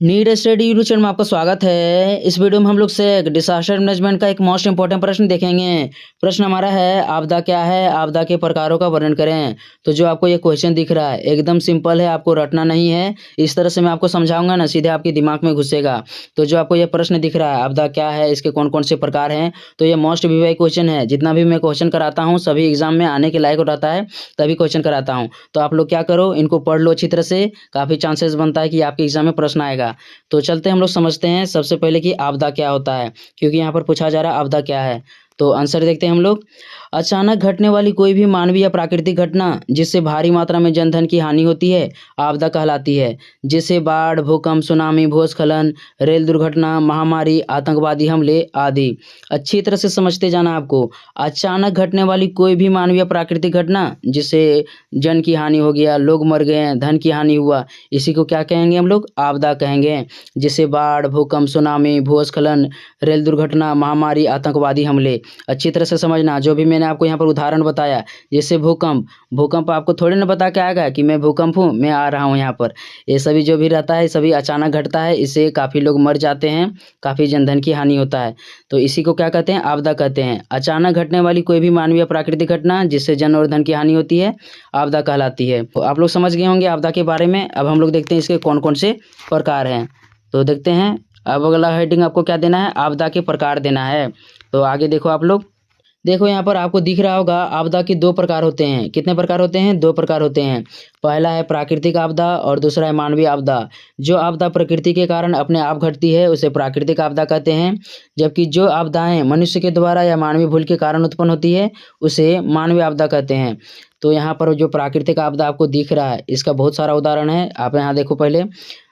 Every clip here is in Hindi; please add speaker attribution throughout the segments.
Speaker 1: नीड स्टडी यूट्यूब चैनल में आपका स्वागत है। इस वीडियो में हम लोग से डिसास्टर मैनेजमेंट का एक मोस्ट इंपॉर्टेंट प्रश्न देखेंगे। प्रश्न हमारा है, आपदा क्या है, आपदा के प्रकारों का वर्णन करें। तो जो आपको ये क्वेश्चन दिख रहा है एकदम सिंपल है, आपको रटना नहीं है। इस तरह से मैं आपको समझाऊंगा ना, सीधे आपके दिमाग में घुसेगा। तो जो आपको ये प्रश्न दिख रहा है, आपदा क्या है, इसके कौन कौन से प्रकार हैं, तो ये मोस्ट वीवाई क्वेश्चन है। जितना भी मैं क्वेश्चन कराता हूँ सभी एग्जाम में आने के लायक रहता है, तभी क्वेश्चन कराता हूँ। तो आप लोग क्या करो, इनको पढ़ लो अच्छी तरह से, काफ़ी चांसेस बनता है कि आपके एग्जाम में प्रश्न आएगा। तो चलते हैं हम लोग समझते हैं सबसे पहले कि आपदा क्या होता है, क्योंकि यहाँ पर पूछा जा रहा है आपदा क्या है। तो आंसर देखते हैं हम लोग। अचानक घटने वाली कोई भी मानवीय या प्राकृतिक घटना जिससे भारी मात्रा में जनधन की हानि होती है, आपदा कहलाती है। जैसे बाढ़, भूकंप, सुनामी, भूस्खलन, रेल दुर्घटना, महामारी, आतंकवादी हमले आदि। अच्छी तरह से समझते जाना आपको। अचानक घटने वाली कोई भी मानवीय प्राकृतिक घटना जिससे जन की हानि हो गया, लोग मर गए, धन की हानि हुआ, इसी को क्या कहेंगे हम लोग, आपदा कहेंगे। जैसे बाढ़, भूकंप, सुनामी, भूस्खलन, रेल दुर्घटना, महामारी, आतंकवादी हमले। अच्छी तरह से समझना, जो भी मैंने आपको यहाँ पर उदाहरण बताया, जैसे भूकंप, भूकंप आपको थोड़ी ना बता के आएगा कि मैं भूकंप हूँ, मैं आ रहा हूँ यहाँ पर। ये सभी जो भी रहता है सभी अचानक घटता है, इससे काफ़ी लोग मर जाते हैं, काफ़ी जनधन की हानि होता है। तो इसी को क्या कहते हैं, आपदा कहते हैं। अचानक घटने वाली कोई भी मानवीय प्राकृतिक घटना जिससे जन और धन की हानि होती है, आपदा कहलाती है। तो आप लोग समझ गए होंगे आपदा के बारे में। अब हम लोग देखते हैं इसके कौन कौन से प्रकार हैं। तो देखते हैं, अब अगला हेडिंग आपको क्या देना है, आपदा के प्रकार देना है। तो आगे देखो आप लोग, देखो यहाँ पर आपको दिख रहा होगा, आपदा के दो प्रकार होते हैं। कितने प्रकार होते हैं, दो प्रकार होते हैं। पहला है प्राकृतिक आपदा और दूसरा है मानवीय आपदा। जो आपदा प्रकृति के कारण अपने आप घटती है उसे प्राकृतिक आपदा कहते हैं, जबकि जो आपदाएं मनुष्य के द्वारा या मानवीय भूल के कारण उत्पन्न होती है उसे मानवीय आपदा कहते हैं। तो यहाँ पर जो प्राकृतिक आपदा आपको दिख रहा है इसका बहुत सारा उदाहरण है। आप यहाँ देखो, पहले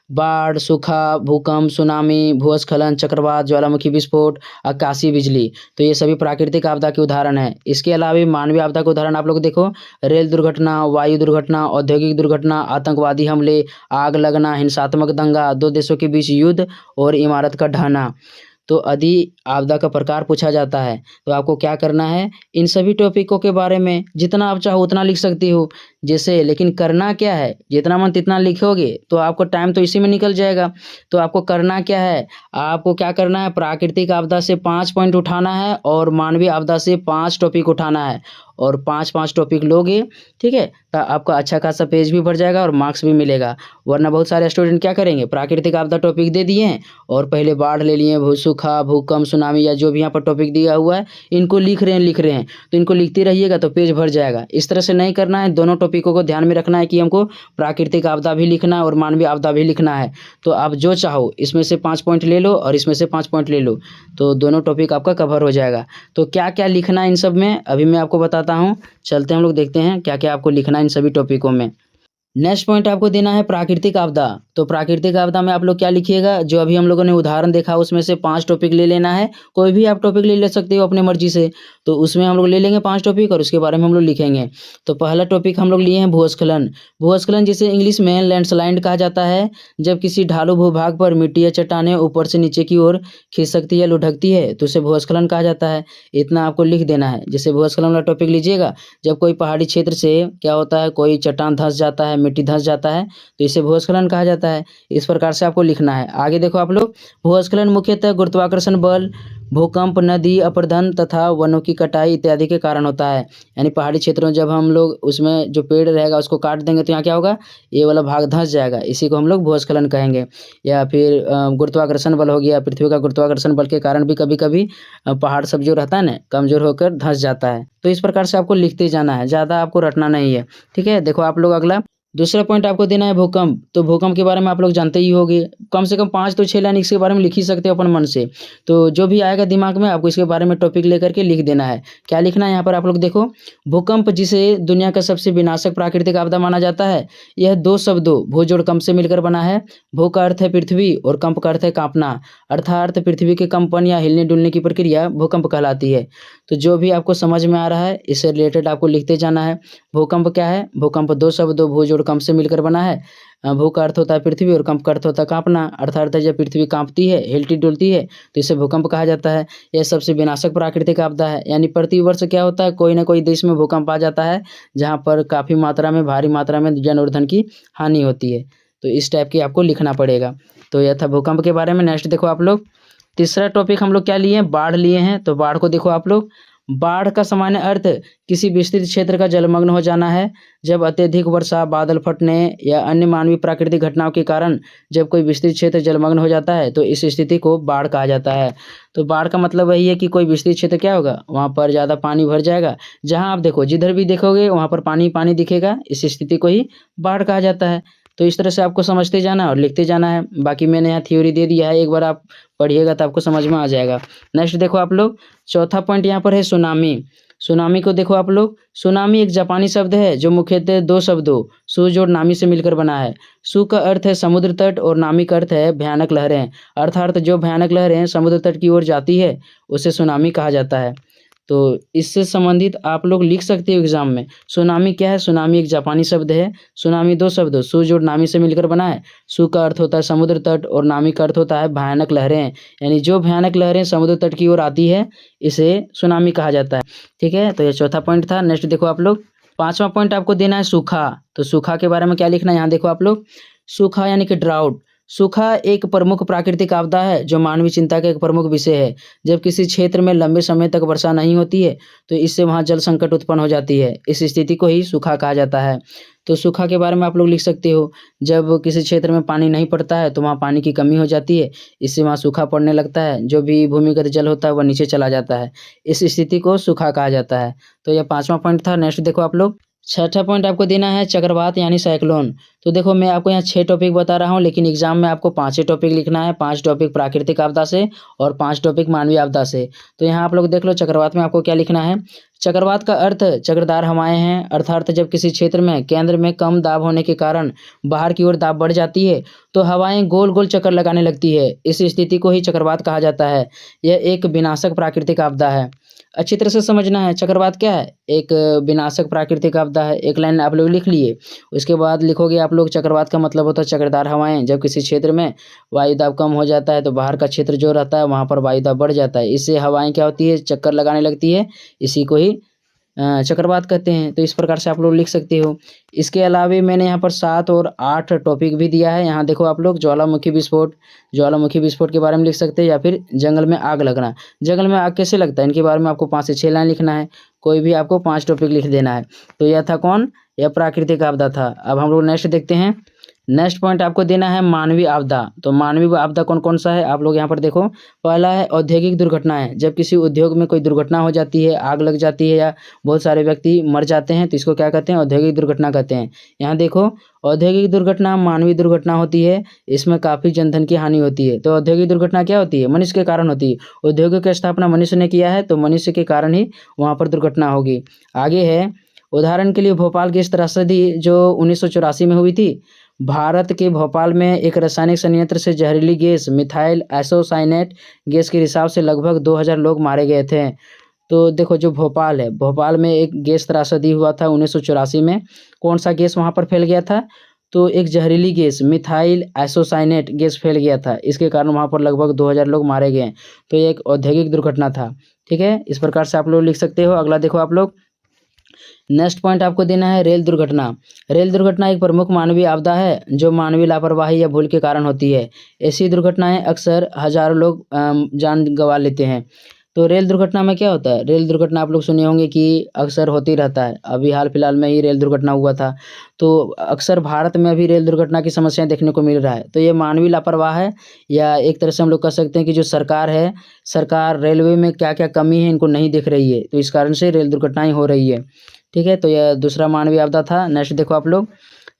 Speaker 1: बाढ़, सूखा, भूकंप, सुनामी, भूस्खलन, चक्रवात, ज्वालामुखी विस्फोट, आकाशीय बिजली। तो ये सभी प्राकृतिक आपदा के उदाहरण हैं। इसके अलावा भी मानवीय आपदा के उदाहरण आप लोग देखो, रेल दुर्घटना, वायु दुर्घटना, औद्योगिक दुर्घटना, आतंकवादी हमले, आग लगना, हिंसात्मक दंगा, दो देशों के बीच युद्ध और इमारत का ढहना। तो यदि आपदा का प्रकार पूछा जाता है तो आपको क्या करना है, इन सभी टॉपिकों के बारे में जितना आप चाहो उतना लिख सकती हो। जैसे, लेकिन करना क्या है, जितना मन तितना लिखोगे तो आपको टाइम तो इसी में निकल जाएगा। तो आपको करना क्या है, आपको क्या करना है, प्राकृतिक आपदा से 5 पॉइंट उठाना है और मानवीय आपदा से 5 टॉपिक उठाना है, और 5-5 टॉपिक लोगे, ठीक है, तो आपका अच्छा खासा पेज भी भर जाएगा और मार्क्स भी मिलेगा। वरना बहुत सारे स्टूडेंट क्या करेंगे, प्राकृतिक आपदा टॉपिक दे दिए हैं और पहले बाढ़ ले लिए, सूखा, भूकंप, सुनामी या जो भी यहाँ पर टॉपिक दिया हुआ है इनको लिख रहे हैं। तो इनको लिखते रहिएगा तो पेज भर जाएगा। इस तरह से नहीं करना है, दोनों टॉपिकों को ध्यान में रखना है कि हमको प्राकृतिक आपदा भी लिखना है और मानवीय आपदा भी लिखना है। तो आप जो चाहो इसमें से 5 पॉइंट ले लो और इसमें से 5 पॉइंट ले लो, तो दोनों टॉपिक आपका कवर हो जाएगा। तो क्या क्या लिखना है इन सब में अभी मैं आपको बताता हूँ। चलते हैं हम लोग देखते हैं क्या क्या आपको लिखना है इन सभी टॉपिकों में। नेक्स्ट पॉइंट आपको देना है प्राकृतिक आपदा। तो प्राकृतिक आपदा में आप लोग क्या लिखिएगा, जो अभी हम लोगों ने उदाहरण देखा उसमें से 5 टॉपिक ले लेना है। कोई भी आप टॉपिक ले सकते हो अपने मर्जी से। तो उसमें हम लोग ले लेंगे 5 टॉपिक और उसके बारे में हम लोग लिखेंगे। तो पहला टॉपिक हम लोग लिए हैं भूस्खलन। भूस्खलन जिसे इंग्लिश में लैंडस्लाइड कहा जाता है, जब किसी ढालू भूभाग पर मिट्टी या चट्टानें ऊपर से नीचे की ओर खिसकती है, लुढ़कती है, तो उसे भूस्खलन कहा जाता है। इतना आपको लिख देना है। जैसे भूस्खलन वाला टॉपिक लीजिएगा, जब कोई पहाड़ी क्षेत्र से क्या होता है, कोई चट्टान धंस जाता है, मिट्टी धंस जाता है, तो इसे भूस्खलन कहा जाता है। इस प्रकार से आपको लिखना है। आगे देखो आप लोग, भूस्खलन मुख्यतः गुरुत्वाकर्षण बल, भूकंप, नदी अपरदन तथा वनों की कटाई इत्यादि के कारण होता है। यानी पहाड़ी क्षेत्रों में जब हम लोग उसमें जो पेड़ रहेगा उसको काट देंगे तो यहाँ क्या होगा, ये वाला भाग धंस जाएगा, इसी को हम लोग भूस्खलन कहेंगे। या फिर गुरुत्वाकर्षण बल हो गया, पृथ्वी का गुरुत्वाकर्षण बल के कारण भी कभी कभी पहाड़ सब जो रहता है ना कमजोर होकर धंस जाता है। तो इस प्रकार से आपको लिखते जाना है, ज़्यादा आपको रटना नहीं है, ठीक है। देखो आप लोग अगला दूसरा पॉइंट आपको देना है भूकंप। तो भूकंप के बारे में आप लोग जानते ही होंगे, कम से कम 5 तो 6 लाइन इसके बारे में लिख ही सकते हो अपन मन से। तो जो भी आएगा दिमाग में आपको इसके बारे में टॉपिक लेकर के लिख देना है। क्या लिखना है यहाँ पर आप लोग देखो, भूकंप जिसे दुनिया का सबसे विनाशक प्राकृतिक आपदा माना जाता है, यह 2 शब्दों भू जोड़ कंप से मिलकर बना है। भू का अर्थ है पृथ्वी और कंप का अर्थ है कांपना, अर्थात पृथ्वी के कंपन या हिलने डुलने की प्रक्रिया भूकंप कहलाती है। तो जो भी आपको समझ में आ रहा है इससे रिलेटेड आपको लिखते जाना है। भूकंप क्या है, भूकंप 2 शब्दों भू जोड़ कंप से मिलकर बना है। भू का अर्थ होता है पृथ्वी और कंप का अर्थ होता है कांपना, अर्थात जब पृथ्वी कांपती है, हिलती डुलती है, तो इसे भूकंप कहा जाता है। यह सबसे विनाशक प्राकृतिक आपदा है। यानी प्रति वर्ष क्या होता है, कोई ना कोई देश में भूकंप आ जाता है जहाँ पर काफ़ी मात्रा में, भारी मात्रा में जन और धन की हानि होती है। तो इस टाइप की आपको लिखना पड़ेगा। तो यह था भूकंप के बारे में। नेक्स्ट देखो आप लोग, तीसरा टॉपिक हम लोग क्या लिए हैं, बाढ़ लिए हैं। तो बाढ़ को देखो आप लोग, बाढ़ का सामान्य अर्थ किसी विस्तृत क्षेत्र का जलमग्न हो जाना है। जब अत्यधिक वर्षा, बादल फटने या अन्य मानवीय प्राकृतिक घटनाओं के कारण जब कोई विस्तृत क्षेत्र जलमग्न हो जाता है तो इस स्थिति को बाढ़ कहा जाता है। तो बाढ़ का मतलब वही है कि कोई विस्तृत क्षेत्र क्या होगा, वहाँ पर ज़्यादा पानी भर जाएगा। जहाँ आप देखो, जिधर भी देखोगे वहाँ पर पानी पानी दिखेगा, इस स्थिति को ही बाढ़ कहा जाता है। तो इस तरह से आपको समझते जाना और लिखते जाना है। बाकी मैंने यहाँ थ्योरी दे दिया है, एक बार आप पढ़िएगा तो आपको समझ में आ जाएगा। नेक्स्ट देखो आप लोग, चौथा पॉइंट यहाँ पर है सुनामी। सुनामी को देखो आप लोग, सुनामी एक जापानी शब्द है जो मुख्यतः दो शब्दों सुज और नामी से मिलकर बना है। सु का अर्थ है समुद्र तट और नामी का अर्थ है भयानक लहरें। अर्थात जो भयानक लहरें समुद्र तट की ओर जाती है उसे सुनामी कहा जाता है। तो इससे संबंधित आप लोग लिख सकते हो एग्जाम में। सुनामी क्या है, सुनामी एक जापानी शब्द है। सुनामी दो शब्द सुज और नामी से मिलकर बना है। सु का अर्थ होता है समुद्र तट और नामी का अर्थ होता है भयानक लहरें, यानी जो भयानक लहरें समुद्र तट की ओर आती है इसे सुनामी कहा जाता है। ठीक है, तो यह चौथा पॉइंट था। नेक्स्ट देखो आप लोग, पांचवा पॉइंट आपको देना है सूखा। तो सूखा के बारे में क्या लिखना है, यहाँ देखो आप लोग, सूखा यानी कि ड्राउट। सूखा एक प्रमुख प्राकृतिक आपदा है जो मानवीय चिंता का एक प्रमुख विषय है। जब किसी क्षेत्र में लंबे समय तक वर्षा नहीं होती है तो इससे वहां जल संकट उत्पन्न हो जाती है। इस स्थिति को ही सूखा कहा जाता है। तो सूखा के बारे में आप लोग लिख सकते हो, जब किसी क्षेत्र में पानी नहीं पड़ता है तो वहाँ पानी की कमी हो जाती है, इससे वहाँ सूखा पड़ने लगता है। जो भी भूमिगत जल होता है वह नीचे चला जाता है, इस स्थिति को सूखा कहा जाता है। तो यह पांचवा पॉइंट था। नेक्स्ट देखो आप लोग, छठा पॉइंट आपको देना है चक्रवात यानी साइक्लोन। तो देखो मैं आपको यहाँ 6 टॉपिक बता रहा हूँ, लेकिन एग्जाम में आपको 5 ही टॉपिक लिखना है। 5 टॉपिक प्राकृतिक आपदा से और 5 टॉपिक मानवीय आपदा से। तो यहाँ आप लोग देख लो, चक्रवात में आपको क्या लिखना है। चक्रवात का अर्थ चक्रदार हवाएं हैं, अर्थात जब किसी क्षेत्र में केंद्र में कम दाब होने के कारण बाहर की ओर दाब बढ़ जाती है तो हवाएं गोल गोल चक्कर लगाने लगती है। इस स्थिति को ही चक्रवात कहा जाता है। यह एक विनाशक प्राकृतिक आपदा है। अच्छी तरह से समझना है, चक्रवात क्या है, एक विनाशक प्राकृतिक आपदा है। एक लाइन आप लोग लिख लिए, उसके बाद लिखोगे आप लोग चक्रवात का मतलब होता है चक्रदार हवाएं। जब किसी क्षेत्र में वायु दाब कम हो जाता है तो बाहर का क्षेत्र जो रहता है वहाँ पर वायु दाब बढ़ जाता है, इससे हवाएं क्या होती है, चक्कर लगाने लगती है। इसी को ही चक्रवात कहते हैं। तो इस प्रकार से आप लोग लिख सकते हो। इसके अलावा मैंने यहाँ पर 7 और 8 टॉपिक भी दिया है। यहाँ देखो आप लोग, ज्वालामुखी विस्फोट, ज्वालामुखी विस्फोट के बारे में लिख सकते हैं, या फिर जंगल में आग लगना। जंगल में आग कैसे लगता है, इनके बारे में आपको 5 से 6 लाइन लिखना है। कोई भी आपको 5 टॉपिक लिख देना है। तो यह था कौन, यह प्राकृतिक आपदा था। अब हम लोग नेक्स्ट देखते हैं। नेक्स्ट पॉइंट आपको देना है मानवीय आपदा। तो मानवीय आपदा कौन कौन सा है, आप लोग यहाँ पर देखो। पहला है औद्योगिक दुर्घटनाएं। जब किसी उद्योग में कोई दुर्घटना हो जाती है, आग लग जाती है या बहुत सारे व्यक्ति मर जाते हैं तो इसको क्या कहते हैं, औद्योगिक दुर्घटना कहते हैं। यहाँ देखो, औद्योगिक दुर्घटना मानवीय दुर्घटना होती है, इसमें काफ़ी जनधन की हानि होती है। तो औद्योगिक दुर्घटना क्या होती है, मनुष्य के कारण होती है। उद्योगों की स्थापना मनुष्य ने किया है तो मनुष्य के कारण ही वहाँ पर दुर्घटना होगी। आगे है, उदाहरण के लिए भोपाल गैस त्रासदी जो 1984 में हुई थी। भारत के भोपाल में एक रासायनिक संयंत्र से जहरीली गैस मिथाइल आइसोसाइनेट गैस के रिसाव से लगभग 2000 लोग मारे गए थे। तो देखो, जो भोपाल है, भोपाल में एक गैस त्रासदी हुआ था 1984 में। कौन सा गैस वहाँ पर फैल गया था, तो एक जहरीली गैस मिथाइल आइसोसाइनेट गैस फैल गया था, इसके कारण वहाँ पर लगभग 2000 लोग मारे गए। तो ये एक औद्योगिक दुर्घटना था। ठीक है, इस प्रकार से आप लोग लिख सकते हो। अगला देखो आप लोग, नेक्स्ट पॉइंट आपको देना है रेल दुर्घटना। रेल दुर्घटना एक प्रमुख मानवीय आपदा है जो मानवीय लापरवाही या भूल के कारण होती है। ऐसी दुर्घटनाएं अक्सर हजारों लोग जान गंवा लेते हैं। तो रेल दुर्घटना में क्या होता है, रेल दुर्घटना आप लोग सुने होंगे कि अक्सर होती रहता है। अभी हाल फिलहाल में ही रेल दुर्घटना हुआ था। तो अक्सर भारत में अभी रेल दुर्घटना की समस्याएं देखने को मिल रहा है। तो ये मानवीय लापरवाह है, या एक तरह से हम लोग कह सकते हैं कि जो सरकार है, सरकार रेलवे में क्या क्या कमी है इनको नहीं देख रही है, तो इस कारण से रेल दुर्घटनाएं हो रही है। ठीक है, तो यह दूसरा मानवीय आपदा था। नेक्स्ट देखो आप लोग,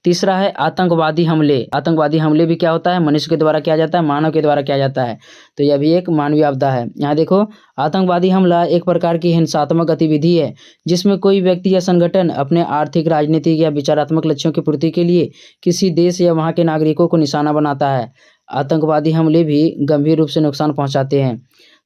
Speaker 1: तीसरा है आतंकवादी हमले। आतंकवादी हमले भी क्या होता है, मनुष्य के द्वारा किया जाता है, मानव के द्वारा किया जाता है। तो यह भी एक मानवीय आपदा है। यहाँ देखो, आतंकवादी हमला एक प्रकार की हिंसात्मक गतिविधि है जिसमें कोई व्यक्ति या संगठन अपने आर्थिक, राजनीतिक या विचारात्मक लक्ष्यों की पूर्ति के लिए किसी देश या वहाँ के नागरिकों को निशाना बनाता है। आतंकवादी हमले भी गंभीर रूप से नुकसान पहुँचाते हैं।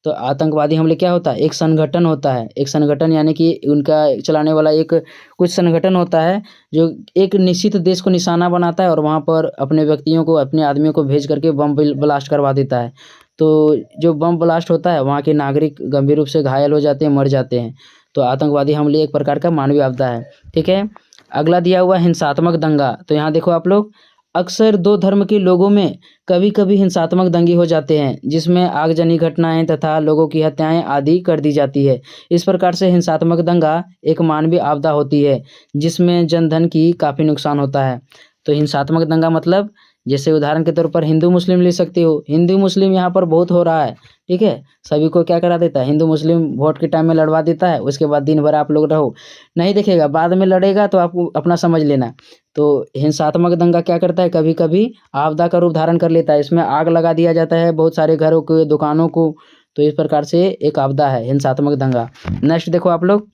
Speaker 1: तो आतंकवादी हमले क्या होता है, एक संगठन होता है, एक संगठन यानी कि उनका चलाने वाला एक कुछ संगठन होता है जो एक निश्चित देश को निशाना बनाता है और वहाँ पर अपने व्यक्तियों को, अपने आदमियों को भेज करके बम ब्लास्ट करवा देता है। तो जो बम ब्लास्ट होता है वहाँ के नागरिक गंभीर रूप से घायल हो जाते हैं, मर जाते हैं। तो आतंकवादी हमले एक प्रकार का मानवीय आपदा है। ठीक है, अगला दिया हुआ हिंसात्मक दंगा। तो यहाँ देखो आप लोग, अक्सर दो धर्म के लोगों में कभी कभी हिंसात्मक दंगे हो जाते हैं जिसमें आगजनी घटनाएं तथा लोगों की हत्याएं आदि कर दी जाती है। इस प्रकार से हिंसात्मक दंगा एक मानवीय आपदा होती है जिसमें जनधन की काफ़ी नुकसान होता है। तो हिंसात्मक दंगा मतलब जैसे उदाहरण के तौर पर हिंदू मुस्लिम ले सकते हो। हिंदू मुस्लिम यहाँ पर बहुत हो रहा है, ठीक है। सभी को क्या करा देता है, हिंदू मुस्लिम वोट के टाइम में लड़वा देता है। उसके बाद दिन भर आप लोग रहो, नहीं देखेगा, बाद में लड़ेगा तो आपको अपना समझ लेना। तो हिंसात्मक दंगा क्या करता है, कभी कभी आपदा का रूप धारण कर लेता है। इसमें आग लगा दिया जाता है बहुत सारे घरों को, दुकानों को। तो इस प्रकार से एक आपदा है हिंसात्मक दंगा। नेक्स्ट देखो आप लोग,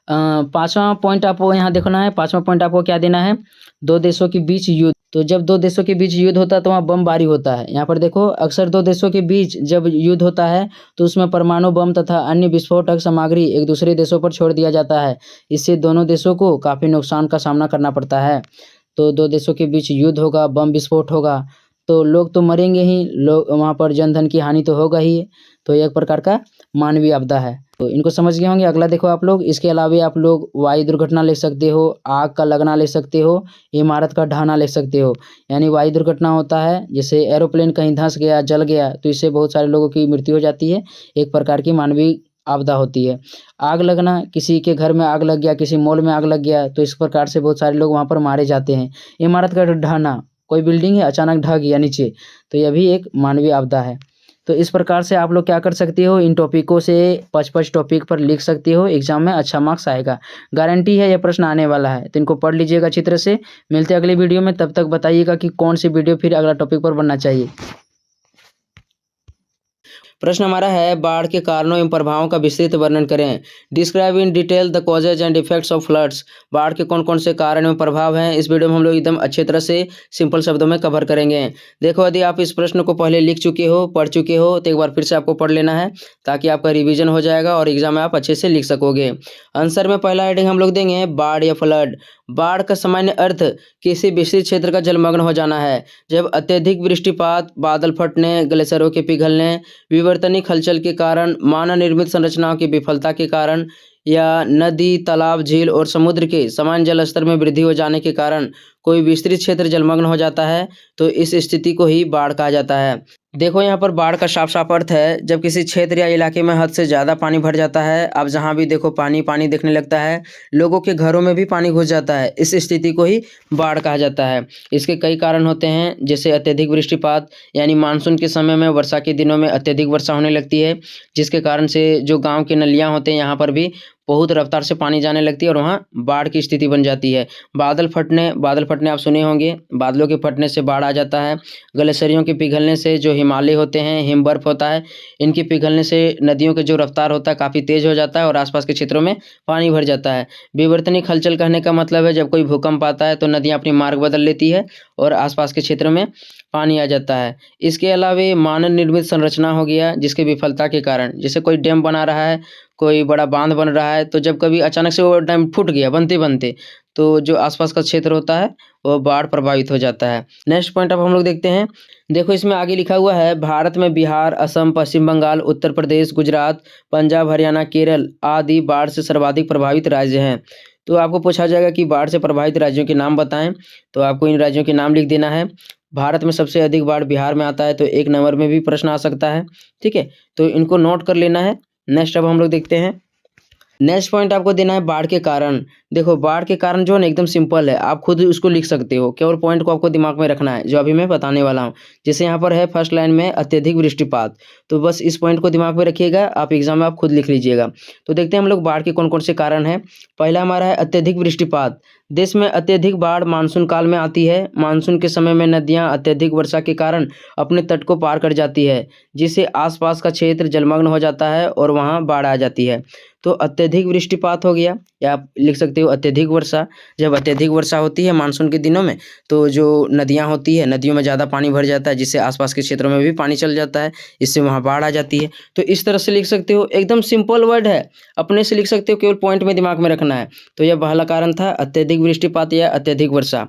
Speaker 1: पांचवा पॉइंट आपको यहाँ देखना है। पांचवा पॉइंट आपको क्या देना है, दो देशों के बीच युद्ध। तो जब दो देशों के बीच युद्ध होता है तो वहाँ बमबारी होता है। यहाँ पर देखो, अक्सर दो देशों के बीच जब युद्ध होता है तो उसमें परमाणु बम तथा अन्य विस्फोटक सामग्री एक दूसरे देशों पर छोड़ दिया जाता है। इससे दोनों देशों को काफ़ी नुकसान का सामना करना पड़ता है। तो दो देशों के बीच युद्ध होगा, बम विस्फोट होगा, तो लोग तो मरेंगे ही, लोग वहाँ पर जनधन की हानि तो होगा ही। तो एक प्रकार का मानवीय आपदा है। तो इनको समझ गए होंगे। अगला देखो आप लोग, इसके अलावा आप लोग वायु दुर्घटना ले सकते हो, आग का लगना ले सकते हो, इमारत का ढहना ले सकते हो। यानी वायु दुर्घटना होता है, जैसे एरोप्लेन कहीं धंस गया, जल गया, तो इससे बहुत सारे लोगों की मृत्यु हो जाती है। एक प्रकार की मानवीय आपदा होती है। आग लगना, किसी के घर में आग लग गया, किसी मॉल में आग लग गया, तो इस प्रकार से बहुत सारे लोग वहाँ पर मारे जाते हैं। इमारत का ढहना, कोई बिल्डिंग है अचानक ढह गया नीचे, तो यह भी एक मानवीय आपदा है। तो इस प्रकार से आप लोग क्या कर सकते हो, इन टॉपिकों से 5-5 टॉपिक पर लिख सकते हो। एग्जाम में अच्छा मार्क्स आएगा, गारंटी है, यह प्रश्न आने वाला है। तो इनको पढ़ लीजिएगा अच्छी तरह से। मिलते हैं अगले वीडियो में, तब तक बताइएगा कि कौन सी वीडियो फिर अगला टॉपिक पर बनना चाहिए। प्रश्न हमारा है, बाढ़ के कारणों एवं प्रभावों का विस्तृत वर्णन करें। Describe in detail the causes and effects of floods. बाढ़ के कौन कौन से कारण एवं प्रभाव हैं, इस वीडियो में हम लोग एकदम अच्छे तरह से सिंपल शब्दों में कवर करेंगे। देखो, यदि आप इस प्रश्न को पहले लिख चुके हो, पढ़ चुके हो, तो एक बार फिर से आपको पढ़ लेना है ताकि आपका रिविजन हो जाएगा और एग्जाम में आप अच्छे से लिख सकोगे। आंसर में पहला हेडिंग हम लोग देंगे बाढ़ या फ्लड। बाढ़ का सामान्य अर्थ किसी विस्तृत क्षेत्र का जलमग्न हो जाना है। जब अत्यधिक वृष्टिपात, बादल फटने, ग्लेशियरों के पिघलने, विवर्तनिक हलचल के कारण, मानव निर्मित संरचनाओं की विफलता के कारण, या नदी, तालाब, झील और समुद्र के समान जल स्तर में वृद्धि हो जाने के कारण कोई विस्तृत क्षेत्र जलमग्न हो जाता है, तो इस स्थिति को ही बाढ़ कहा जाता है। देखो, यहाँ पर बाढ़ का साफ साफ अर्थ है जब किसी क्षेत्र या इलाके में हद से ज़्यादा पानी भर जाता है। अब जहाँ भी देखो पानी पानी दिखने लगता है, लोगों के घरों में भी पानी घुस जाता है, इस स्थिति को ही बाढ़ कहा जाता है। इसके कई कारण होते हैं, जैसे अत्यधिक वृष्टिपात, यानी मानसून के समय में, वर्षा के दिनों में अत्यधिक वर्षा होने लगती है, जिसके कारण से जो गाँव के नलियाँ होते हैं यहाँ पर भी बहुत रफ्तार से पानी जाने लगती है और वहाँ बाढ़ की स्थिति बन जाती है। बादल फटने आप सुने होंगे, बादलों के फटने से बाढ़ आ जाता है। ग्लेशियरों के पिघलने से, जो हिमालय होते हैं, हिम बर्फ होता है, इनके पिघलने से नदियों के जो रफ्तार होता है काफ़ी तेज़ हो जाता है और आसपास के क्षेत्रों में पानी भर जाता है। विवर्तनिक हलचल कहने का मतलब है जब कोई भूकंप आता है तो नदियाँ अपनी मार्ग बदल लेती है और आसपास के क्षेत्र में पानी आ जाता है। इसके अलावा मानव निर्मित संरचना हो गया, जिसके विफलता के कारण, जैसे कोई डैम बना रहा है, कोई बड़ा बांध बन रहा है, तो जब कभी अचानक से वो डैम फूट गया बनते बनते, तो जो आसपास का क्षेत्र होता है वो बाढ़ प्रभावित हो जाता है। नेक्स्ट पॉइंट अब हम लोग देखते हैं। देखो, इसमें आगे लिखा हुआ है, भारत में बिहार, असम, पश्चिम बंगाल, उत्तर प्रदेश, गुजरात, पंजाब, हरियाणा, केरल आदि बाढ़ से सर्वाधिक प्रभावित राज्य हैं। तो आपको पूछा जाएगा कि बाढ़ से प्रभावित राज्यों के नाम बताएं, तो आपको इन राज्यों के नाम लिख देना है। भारत में सबसे अधिक बाढ़ बिहार में आता है, तो 1 नंबर में भी प्रश्न आ सकता है, ठीक है। तो इनको नोट कर लेना है। नेक्स्ट अब हम लोग देखते हैं। नेक्स्ट पॉइंट आपको देना है बाढ़ के कारण। देखो, बाढ़ के कारण जो है ना एकदम सिंपल है, आप खुद उसको लिख सकते हो, केवल पॉइंट को आपको दिमाग में रखना है जो अभी मैं बताने वाला हूँ। जैसे यहाँ पर है फर्स्ट लाइन में अत्यधिक वृष्टिपात, तो बस इस पॉइंट को दिमाग में रखिएगा, आप एग्जाम में आप खुद लिख लीजिएगा। तो देखते हैं हम लोग बाढ़ के कौन कौन से कारण हैं। पहला हमारा है अत्यधिक वृष्टिपात। देश में अत्यधिक बाढ़ मानसून काल में आती है। मानसून के समय में नदियाँ अत्यधिक वर्षा के कारण अपने तट को पार कर जाती है, जिससे आसपास का क्षेत्र जलमग्न हो जाता है और वहाँ बाढ़ आ जाती है। तो अत्यधिक वृष्टिपात हो गया, या आप लिख सकते हो अत्यधिक वर्षा। जब अत्यधिक वर्षा होती है मानसून के दिनों में, तो जो नदियाँ होती है, नदियों में ज़्यादा पानी भर जाता है, जिससे आसपास के क्षेत्रों में भी पानी चल जाता है, इससे वहाँ बाढ़ आ जाती है। तो इस तरह से लिख सकते हो, एकदम सिंपल वर्ड है, अपने से लिख सकते हो, केवल पॉइंट में दिमाग में रखना है। तो यह पहला कारण था अत्यधिक वृष्टिपात या अत्यधिक वर्षा।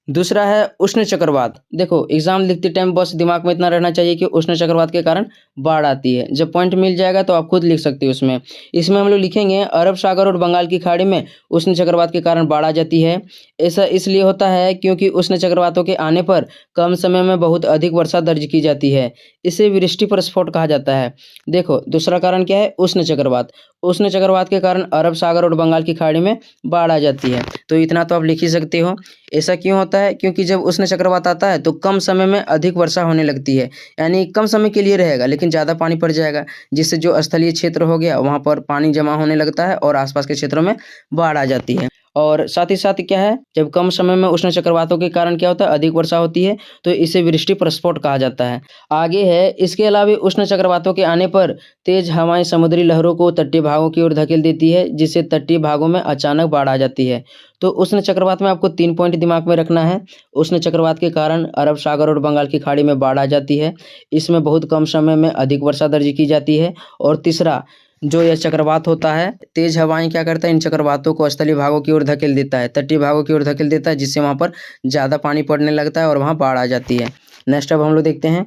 Speaker 1: दूसरा है उष्ण चक्रवात। देखो एग्जाम लिखते टाइम बस दिमाग में इतना रहना चाहिए कि उष्ण चक्रवात के कारण बाढ़ आती है। जब पॉइंट मिल जाएगा तो आप खुद लिख सकते हो उसमें। इसमें हम लोग लिखेंगे अरब सागर और बंगाल की खाड़ी में उष्ण चक्रवात के कारण बाढ़ आ जाती है। ऐसा इसलिए होता है क्योंकि उष्ण चक्रवातों के आने पर कम समय में बहुत अधिक वर्षा दर्ज की जाती है। इसे वृष्टि पर स्फोट कहा जाता है। देखो दूसरा कारण क्या है, उष्ण चक्रवात। उष्ण चक्रवात के कारण अरब सागर और बंगाल की खाड़ी में बाढ़ आ जाती है। तो इतना तो आप लिख ही सकते हो। ऐसा क्यों होता है, क्योंकि जब उष्ण चक्रवात आता है तो कम समय में अधिक वर्षा होने लगती है। यानी कम समय के लिए रहेगा लेकिन ज़्यादा पानी पड़ जाएगा, जिससे जो स्थलीय क्षेत्र हो गया वहाँ पर पानी जमा होने लगता है और आसपास के क्षेत्रों में बाढ़ आ जाती है। और साथ ही साथ क्या है, जब कम समय में उष्ण चक्रवातों के कारण क्या होता है, अधिक वर्षा होती है, तो इसे वृष्टि प्रस्फोट कहा जाता है। आगे है, इसके अलावा उष्ण चक्रवातों के आने पर तेज हवाएं समुद्री लहरों को तटीय भागों की ओर धकेल देती है, जिससे तटीय भागों में अचानक बाढ़ आ जाती है। तो उष्ण चक्रवात में आपको 3 पॉइंट दिमाग में रखना है। उष्ण चक्रवात के कारण अरब सागर और बंगाल की खाड़ी में बाढ़ आ जाती है। इसमें बहुत कम समय में अधिक वर्षा दर्ज की जाती है। और तीसरा, जो यह चक्रवात होता है, तेज हवाएं क्या करता है, इन चक्रवातों को स्थलीय भागों की ओर धकेल देता है, तटीय भागों की ओर धकेल देता है, जिससे वहाँ पर ज़्यादा पानी पड़ने लगता है और वहाँ बाढ़ आ जाती है। नेक्स्ट अब हम लोग देखते हैं।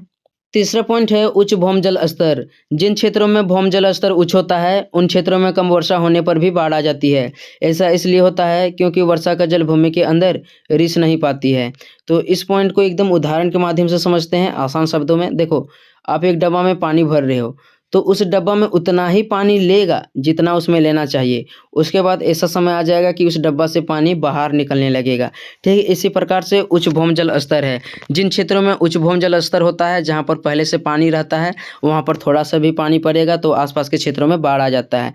Speaker 1: तीसरा पॉइंट है उच्च भौमजल स्तर। जिन क्षेत्रों में भौमजल स्तर उच्च होता है उन क्षेत्रों में कम वर्षा होने पर भी बाढ़ आ जाती है। ऐसा इसलिए होता है क्योंकि वर्षा का जल भूमि के अंदर रिस नहीं पाती है। तो इस पॉइंट को एकदम उदाहरण के माध्यम से समझते हैं आसान शब्दों में। देखो आप एक डब्बा में पानी भर रहे हो, तो उस डब्बा में उतना ही पानी लेगा जितना उसमें लेना चाहिए। उसके बाद ऐसा समय आ जाएगा कि उस डब्बा से पानी बाहर निकलने लगेगा। ठीक है, इसी प्रकार से उच्च भौमजल स्तर है। जिन क्षेत्रों में उच्च भौमजल स्तर होता है, जहाँ पर पहले से पानी रहता है, वहाँ पर थोड़ा सा भी पानी पड़ेगा तो आसपास के क्षेत्रों में बाढ़ आ जाता है।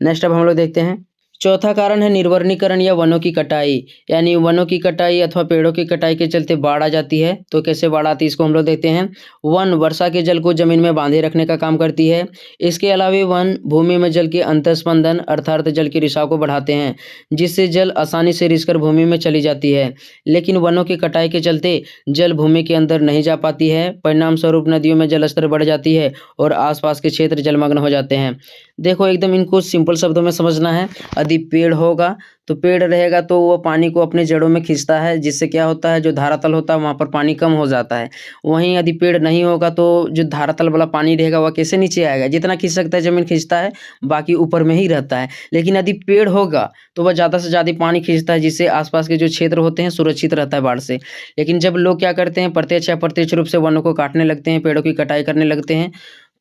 Speaker 1: नेक्स्ट अब हम लोग देखते हैं। चौथा कारण है निर्वनीकरण या वनों की कटाई। यानी वनों की कटाई अथवा पेड़ों की कटाई के चलते बाढ़ आ जाती है। तो कैसे बाढ़ आती है इसको हम लोग देखते हैं। वन वर्षा के जल को जमीन में बांधे रखने का काम करती है। इसके अलावा वन भूमि में जल के अंतःस्पंदन अर्थात जल की रिसाव को बढ़ाते हैं, जिससे जल आसानी से रिसकर भूमि में चली जाती है। लेकिन वनों की कटाई के चलते जल भूमि के अंदर नहीं जा पाती है। परिणाम स्वरूप नदियों में जल स्तर बढ़ जाती है और आसपास के क्षेत्र जलमग्न हो जाते हैं। देखो एकदम इनको सिंपल शब्दों में समझना है। यदि पेड़ होगा तो पेड़ रहेगा तो वो पानी को अपने जड़ों में खींचता है, जिससे क्या होता है, जो धरातल होता है वहाँ पर पानी कम हो जाता है। वहीं यदि पेड़ नहीं होगा तो जो धरातल वाला पानी रहेगा वह कैसे नीचे आएगा, जितना खींच सकता है जमीन खींचता है, बाकी ऊपर में ही रहता है। लेकिन यदि पेड़ होगा तो वह ज़्यादा से ज़्यादा पानी खींचता है, जिससे आसपास के जो क्षेत्र होते हैं सुरक्षित रहता है बाढ़ से। लेकिन जब लोग क्या करते हैं, प्रत्यक्ष या अप्रत्यक्ष रूप से वनों को काटने लगते हैं, पेड़ों की कटाई करने लगते हैं,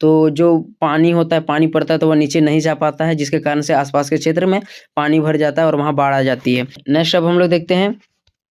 Speaker 1: तो जो पानी होता है, पानी पड़ता है तो वह नीचे नहीं जा पाता है, जिसके कारण से आसपास के क्षेत्र में पानी भर जाता है और वहाँ बाढ़ आ जाती है। नेक्स्ट अब हम लोग देखते हैं।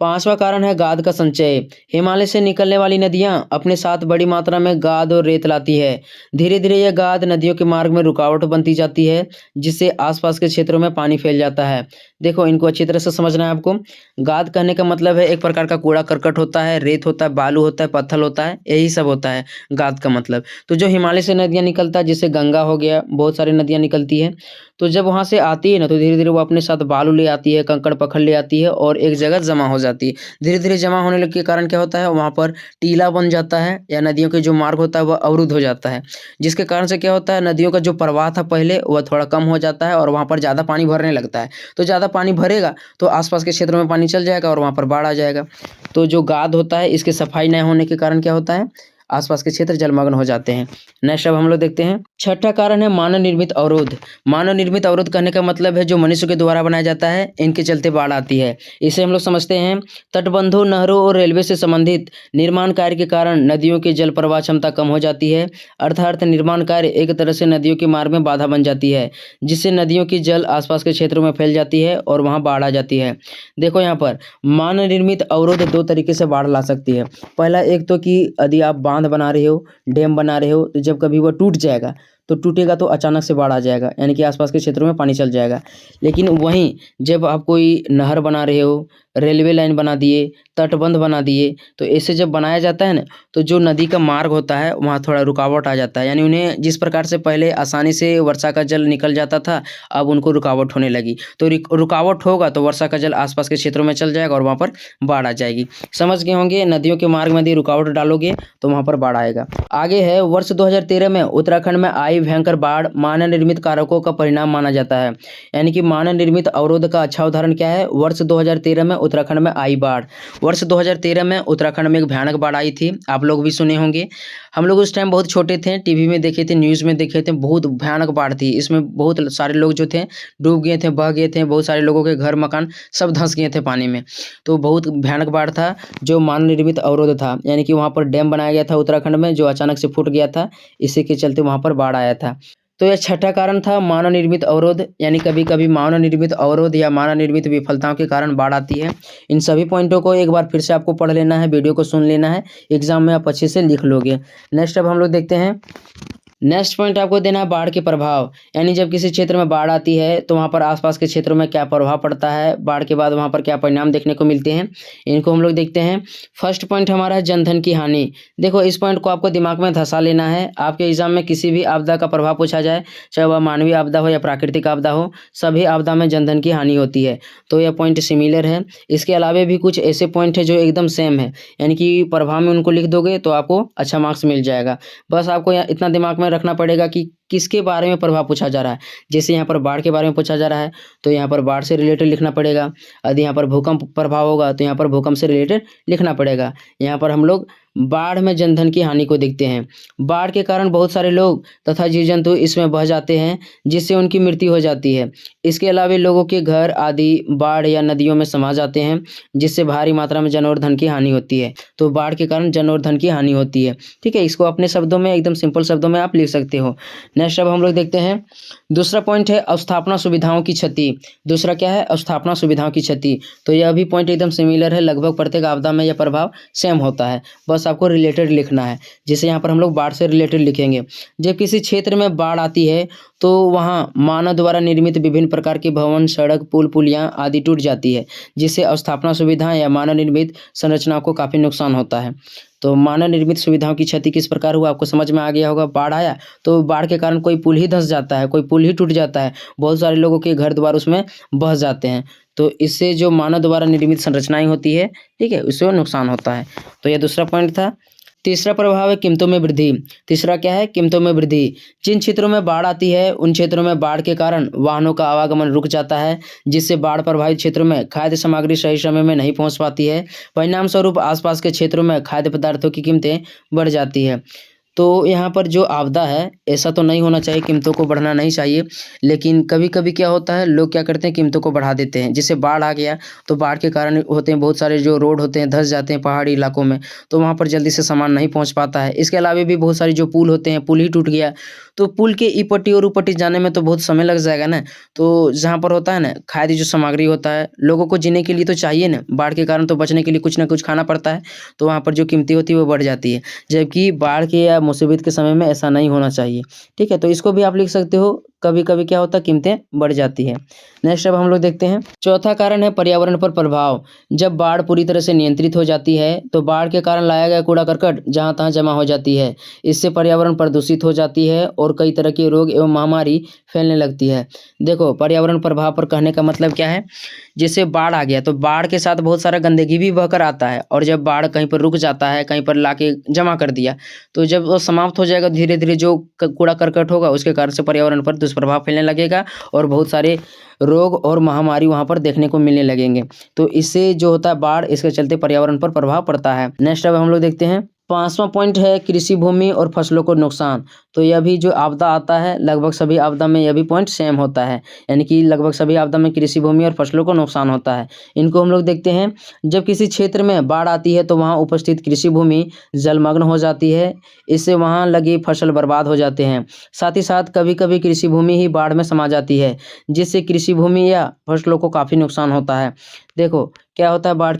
Speaker 1: पांचवा कारण है गाद का संचय। हिमालय से निकलने वाली नदियां अपने साथ बड़ी मात्रा में गाद और रेत लाती है। धीरे धीरे यह गाद नदियों के मार्ग में रुकावट बनती जाती है, जिससे आसपास के क्षेत्रों में पानी फैल जाता है। देखो इनको अच्छी तरह से समझना है आपको। गाद कहने का मतलब है एक प्रकार का कूड़ा करकट होता है, रेत होता है, बालू होता है, पत्थर होता है, यही सब होता है गाद का मतलब। तो जो हिमालय से नदियाँ निकलता है, जैसे गंगा हो गया, बहुत सारी नदियाँ निकलती है, तो जब वहाँ से आती है ना तो धीरे धीरे वो अपने साथ बालू ले आती है, कंकड़ पत्थर ले आती है और एक जगह जमा हो जाती है। धीरे धीरे जमा होने के कारण क्या होता है, वहाँ पर टीला बन जाता है या नदियों के जो मार्ग होता है वह अवरुद्ध हो जाता है, जिसके कारण से क्या होता है, नदियों का जो प्रवाह था पहले वह थोड़ा कम हो जाता है और वहाँ पर ज़्यादा पानी भरने लगता है। तो ज़्यादा पानी भरेगा तो आसपास के क्षेत्रों में पानी चल जाएगा और वहाँ पर बाढ़ आ जाएगा। तो जो गाद होता है इसकी सफाई न होने के कारण क्या होता है, आसपास के क्षेत्र जलमग्न हो जाते हैं। नेक्स्ट अब हम लोग देखते हैं। छठा कारण है मानव निर्मित अवरोध। मानव निर्मित अवरोध करने का मतलब है जो मनुष्य के द्वारा बनाया जाता है, इनके चलते बाढ़ आती है। इसे हम लोग समझते हैं। तटबंधों, नहरों और रेलवे से संबंधित निर्माण कार्य के कारण नदियों की जल प्रवाह क्षमता कम हो जाती है, अर्थात निर्माण कार्य एक तरह से नदियों के मार्ग में बाधा बन जाती है, जिससे नदियों की जल आसपास के क्षेत्रों में फैल जाती है और वहाँ बाढ़ आ जाती है। देखो यहाँ पर मानव निर्मित अवरोध दो तरीके से बाढ़ ला सकती है। पहला एक तो कि यदि आप बांध बना रहे हो, डैम बना रहे हो, तो जब कभी वह टूट जाएगा तो टूटेगा तो अचानक से बाढ़ आ जाएगा, यानी कि आसपास के क्षेत्रों में पानी चल जाएगा। लेकिन वहीं जब आप कोई नहर बना रहे हो, रेलवे लाइन बना दिए, तटबंध बना दिए, तो ऐसे जब बनाया जाता है ना तो जो नदी का मार्ग होता है वहाँ थोड़ा रुकावट आ जाता है। यानी उन्हें जिस प्रकार से पहले आसानी से वर्षा का जल निकल जाता था, अब उनको रुकावट होने लगी। तो रुकावट होगा तो वर्षा का जल आसपास के क्षेत्रों में चल जाएगा और वहाँ पर बाढ़ आ जाएगी। समझ गए होंगे, नदियों के मार्ग में यदि रुकावट डालोगे तो वहाँ पर बाढ़ आएगा। आगे है, वर्ष 2013 में उत्तराखंड में आई भयंकर बाढ़ मानव निर्मित कारकों का परिणाम माना जाता है। यानी कि मानव निर्मित अवरोध का अच्छा उदाहरण क्या है? वर्ष 2013 में उत्तराखंड में आई बाढ़। वर्ष 2013 में उत्तराखंड में एक भयानक बाढ़ आई थी, आप लोग भी सुने होंगे। हम लोग उस टाइम बहुत छोटे थे, टीवी में देखे थे, न्यूज़ में देखे थे, बहुत भयानक बाढ़ थी। इसमें बहुत सारे लोग जो थे डूब गए थे, बह गए थे, बहुत सारे लोगों के घर मकान सब धंस गए थे पानी में। तो बहुत भयानक बाढ़ था जो मानव निर्मित अवरोध था, यानी कि वहाँ पर डैम बनाया गया था उत्तराखंड में जो अचानक से फूट गया था, इसी के चलते वहाँ पर बाढ़ आया था। तो यह छठा कारण था मानव निर्मित अवरोध, यानी कभी कभी मानव निर्मित अवरोध या मानव निर्मित विफलताओं के कारण बाढ़ आती है। इन सभी पॉइंटों को एक बार फिर से आपको पढ़ लेना है, वीडियो को सुन लेना है, एग्जाम में आप अच्छे से लिख लोगे। नेक्स्ट अब हम लोग देखते हैं, नेक्स्ट पॉइंट आपको देना है बाढ़ के प्रभाव, यानी जब किसी क्षेत्र में बाढ़ आती है तो वहाँ पर आसपास के क्षेत्रों में क्या प्रभाव पड़ता है, बाढ़ के बाद वहाँ पर क्या परिणाम देखने को मिलते हैं, इनको हम लोग देखते हैं। फर्स्ट पॉइंट हमारा है जनधन की हानि। देखो इस पॉइंट को आपको दिमाग में धंसा लेना है। आपके एग्जाम में किसी भी आपदा का प्रभाव पूछा जाए, चाहे वह मानवीय आपदा हो या प्राकृतिक आपदा हो, सभी आपदा में जनधन की हानि होती है। तो यह पॉइंट सिमिलर है। इसके अलावा भी कुछ ऐसे पॉइंट है जो एकदम सेम है, यानी कि प्रभाव में उनको लिख दोगे तो आपको अच्छा मार्क्स मिल जाएगा। बस आपको इतना दिमाग में रखना पड़ेगा कि किसके बारे में प्रभाव पूछा जा रहा है। जैसे यहाँ पर बाढ़ के बारे में पूछा जा रहा है तो यहाँ पर बाढ़ से रिलेटेड लिखना पड़ेगा। यदि यहाँ पर भूकंप प्रभाव होगा तो यहाँ पर भूकंप से रिलेटेड लिखना पड़ेगा। यहाँ पर हम लोग बाढ़ में जनधन की हानि को देखते हैं। बाढ़ के कारण बहुत सारे लोग तथा जीव जंतु इसमें बह जाते हैं, जिससे उनकी मृत्यु हो जाती है। इसके अलावा लोगों के घर आदि बाढ़ या नदियों में समा जाते हैं, जिससे भारी मात्रा में जन और धन की हानि होती है। तो बाढ़ के कारण जन और धन की हानि होती है। ठीक है, इसको अपने शब्दों में एकदम सिंपल शब्दों में आप लिख सकते हो। नेक्स्ट अब हम लोग देखते हैं, दूसरा पॉइंट है अवस्थापना सुविधाओं की क्षति। दूसरा क्या है? अवस्थापना सुविधाओं की क्षति। तो यह भी पॉइंट एकदम सिमिलर है, लगभग प्रत्येक आपदा में यह प्रभाव सेम होता है, बस आपको रिलेटेड लिखना है। जैसे यहाँ पर हम लोग बाढ़ से रिलेटेड लिखेंगे। जब किसी क्षेत्र में बाढ़ आती है तो वहाँ मानव द्वारा निर्मित विभिन्न प्रकार के भवन, सड़क, पुल, पुलियाँ आदि टूट जाती है, जिससे अवस्थापना सुविधाएं या मानव निर्मित संरचनाओं को काफ़ी नुकसान होता है। तो मानव निर्मित सुविधाओं की क्षति किस प्रकार हुआ आपको समझ में आ गया होगा। बाढ़ आया तो बाढ़ के कारण कोई पुल ही धंस जाता है, कोई पुल ही टूट जाता है, बहुत सारे लोगों के घर द्वार उसमें बह जाते हैं। तो इससे जो मानव द्वारा निर्मित संरचनाएं होती है, ठीक है, उससे नुकसान होता है। तो यह दूसरा पॉइंट था। तीसरा प्रभाव है कीमतों में वृद्धि। तीसरा क्या है? कीमतों में वृद्धि। जिन क्षेत्रों में बाढ़ आती है उन क्षेत्रों में बाढ़ के कारण वाहनों का आवागमन रुक जाता है, जिससे बाढ़ प्रभावित क्षेत्रों में खाद्य सामग्री सही समय में नहीं पहुंच पाती है। परिणाम स्वरूप आसपास के क्षेत्रों में खाद्य पदार्थों की कीमतें बढ़ जाती है। तो यहाँ पर जो आपदा है, ऐसा तो नहीं होना चाहिए, कीमतों को बढ़ना नहीं चाहिए, लेकिन कभी कभी क्या होता है, लोग क्या करते हैं, कीमतों को बढ़ा देते हैं। जैसे बाढ़ आ गया तो बाढ़ के कारण होते हैं बहुत सारे जो रोड होते हैं धंस जाते हैं पहाड़ी इलाकों में, तो वहाँ पर जल्दी से सामान नहीं पहुँच पाता है। इसके अलावा भी बहुत सारे जो पुल होते हैं, पुल ही टूट गया तो पुल के ई पट्टी और ऊ पट्टी जाने में तो बहुत समय लग जाएगा ना। तो जहाँ पर होता है ना खाद्य जो सामग्री होता है, लोगों को जीने के लिए तो चाहिए ना, बाढ़ के कारण तो बचने के लिए कुछ ना कुछ खाना पड़ता है, तो वहाँ पर जो कीमती होती है वो बढ़ जाती है, जबकि बाढ़ के या मुसीबत के समय में ऐसा नहीं होना चाहिए। ठीक है, तो इसको भी आप लिख सकते हो, कभी कभी क्या होता है कीमतें बढ़ जाती है। नेक्स्ट अब हम लोग देखते हैं, चौथा कारण है पर्यावरण पर प्रभाव। जब बाढ़ पूरी तरह से नियंत्रित हो जाती है तो बाढ़ के कारण लाया गया कूड़ा करकट जहाँ तहाँ जमा हो जाती है। इससे पर्यावरण प्रदूषित हो जाती है और कई तरह के रोग एवं महामारी फैलने लगती है। देखो पर्यावरण प्रभाव पर कहने का मतलब क्या है, जैसे बाढ़ आ गया तो बाढ़ के साथ बहुत सारा गंदगी भी बहकर आता है, और जब बाढ़ कहीं पर रुक जाता है, कहीं पर लाके जमा कर दिया, तो जब वो समाप्त हो जाएगा धीरे धीरे जो कूड़ा करकट होगा, उसके कारण से पर्यावरण पर दुष्प्रभाव फैलने लगेगा और बहुत सारे रोग और महामारी वहाँ पर देखने को मिलने लगेंगे। तो इससे जो होता है बाढ़, इसके चलते पर्यावरण पर प्रभाव पड़ता है। नेक्स्ट अब हम लोग देखते हैं, पांचवा पॉइंट है कृषि भूमि और फसलों को नुकसान। तो यह भी जो आपदा आता है, लगभग सभी आपदा में यह भी पॉइंट सेम होता है, यानी कि लगभग सभी आपदा में कृषि भूमि और फसलों को नुकसान होता है। इनको हम लोग देखते हैं, जब किसी क्षेत्र में बाढ़ आती है तो वहाँ उपस्थित कृषि भूमि जलमग्न हो जाती है, इससे वहाँ लगी फसल बर्बाद हो जाते हैं। साथ ही साथ कभी कभी कृषि भूमि ही बाढ़ में समा जाती है, जिससे कृषि भूमि या फसलों को काफ़ी नुकसान होता है। देखो क्या होता है, बाढ़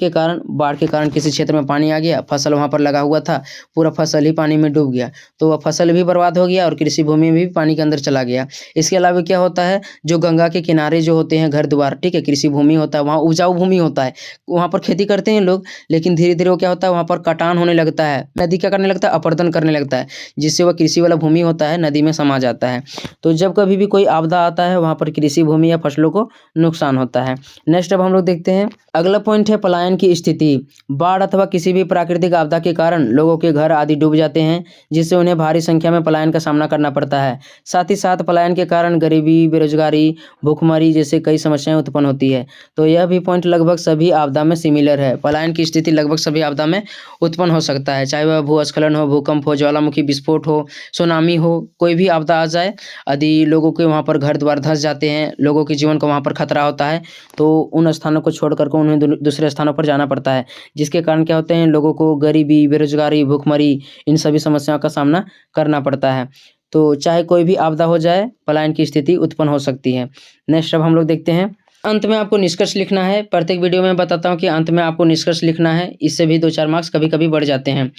Speaker 1: के कारण किसी क्षेत्र में पानी आ गया, फसल वहाँ पर लगा हुआ था, पूरा फसल ही पानी में डूब गया, तो वह फसल भी बर्बाद हो गया और कृषि भूमि भी पानी के अंदर चला गया। इसके अलावा क्या होता है, जो गंगा के किनारे जो होते हैं घर द्वार, ठीक है, कृषि भूमि होता है, वहाँ उपजाऊ भूमि होता है, वहाँ पर खेती करते हैं लोग, लेकिन धीरे धीरे वो क्या होता है, वहाँ पर कटान होने लगता है, नदी क्या करने लगता है, अपरदन करने लगता है, जिससे वह कृषि वाला भूमि होता है नदी में समा जाता है। तो जब कभी भी कोई आपदा आता है वहाँ पर कृषि भूमि या फसलों को नुकसान होता है। नेक्स्ट अब हम लोग देखते हैं हैं। अगला पॉइंट है पलायन की स्थिति। बाढ़ अथवा किसी भी प्राकृतिक आपदा के कारण लोगों के घर आदि डूब जाते हैं, जिससे उन्हें भारी संख्या में पलायन का सामना करना पड़ता है। साथ ही साथ पलायन के कारण गरीबी, बेरोजगारी, भूखमरी जैसे कई समस्याएं उत्पन्न होती है। तो यह भी पॉइंट लगभग सभी आपदा में सिमिलर है। पलायन की स्थिति लगभग सभी आपदा में उत्पन्न हो सकता है, चाहे वह भूस्खलन हो, भूकंप हो, ज्वालामुखी विस्फोट हो, सुनामी हो, कोई भी आपदा आ जाए, यदि लोगों के वहाँ पर घर द्वार धंस जाते हैं, लोगों के जीवन को वहाँ पर खतरा होता है, तो उन स्थानों को छोड़ करके उन्हें दूसरे स्थानों पर जाना पड़ता है, जिसके कारण क्या होते हैं, लोगों को गरीबी, बेरोजगारी, भूखमरी, इन सभी समस्याओं का सामना करना पड़ता है। तो चाहे कोई भी आपदा हो जाए, पलायन की स्थिति उत्पन्न हो सकती है। नेक्स्ट अब हम लोग देखते हैं, अंत में आपको निष्कर्ष लिखना है। प्रत्येक वीडियो में बताता हूँ कि अंत में आपको निष्कर्ष लिखना है, इससे भी 2-4 मार्क्स कभी कभी बढ़ जाते हैं।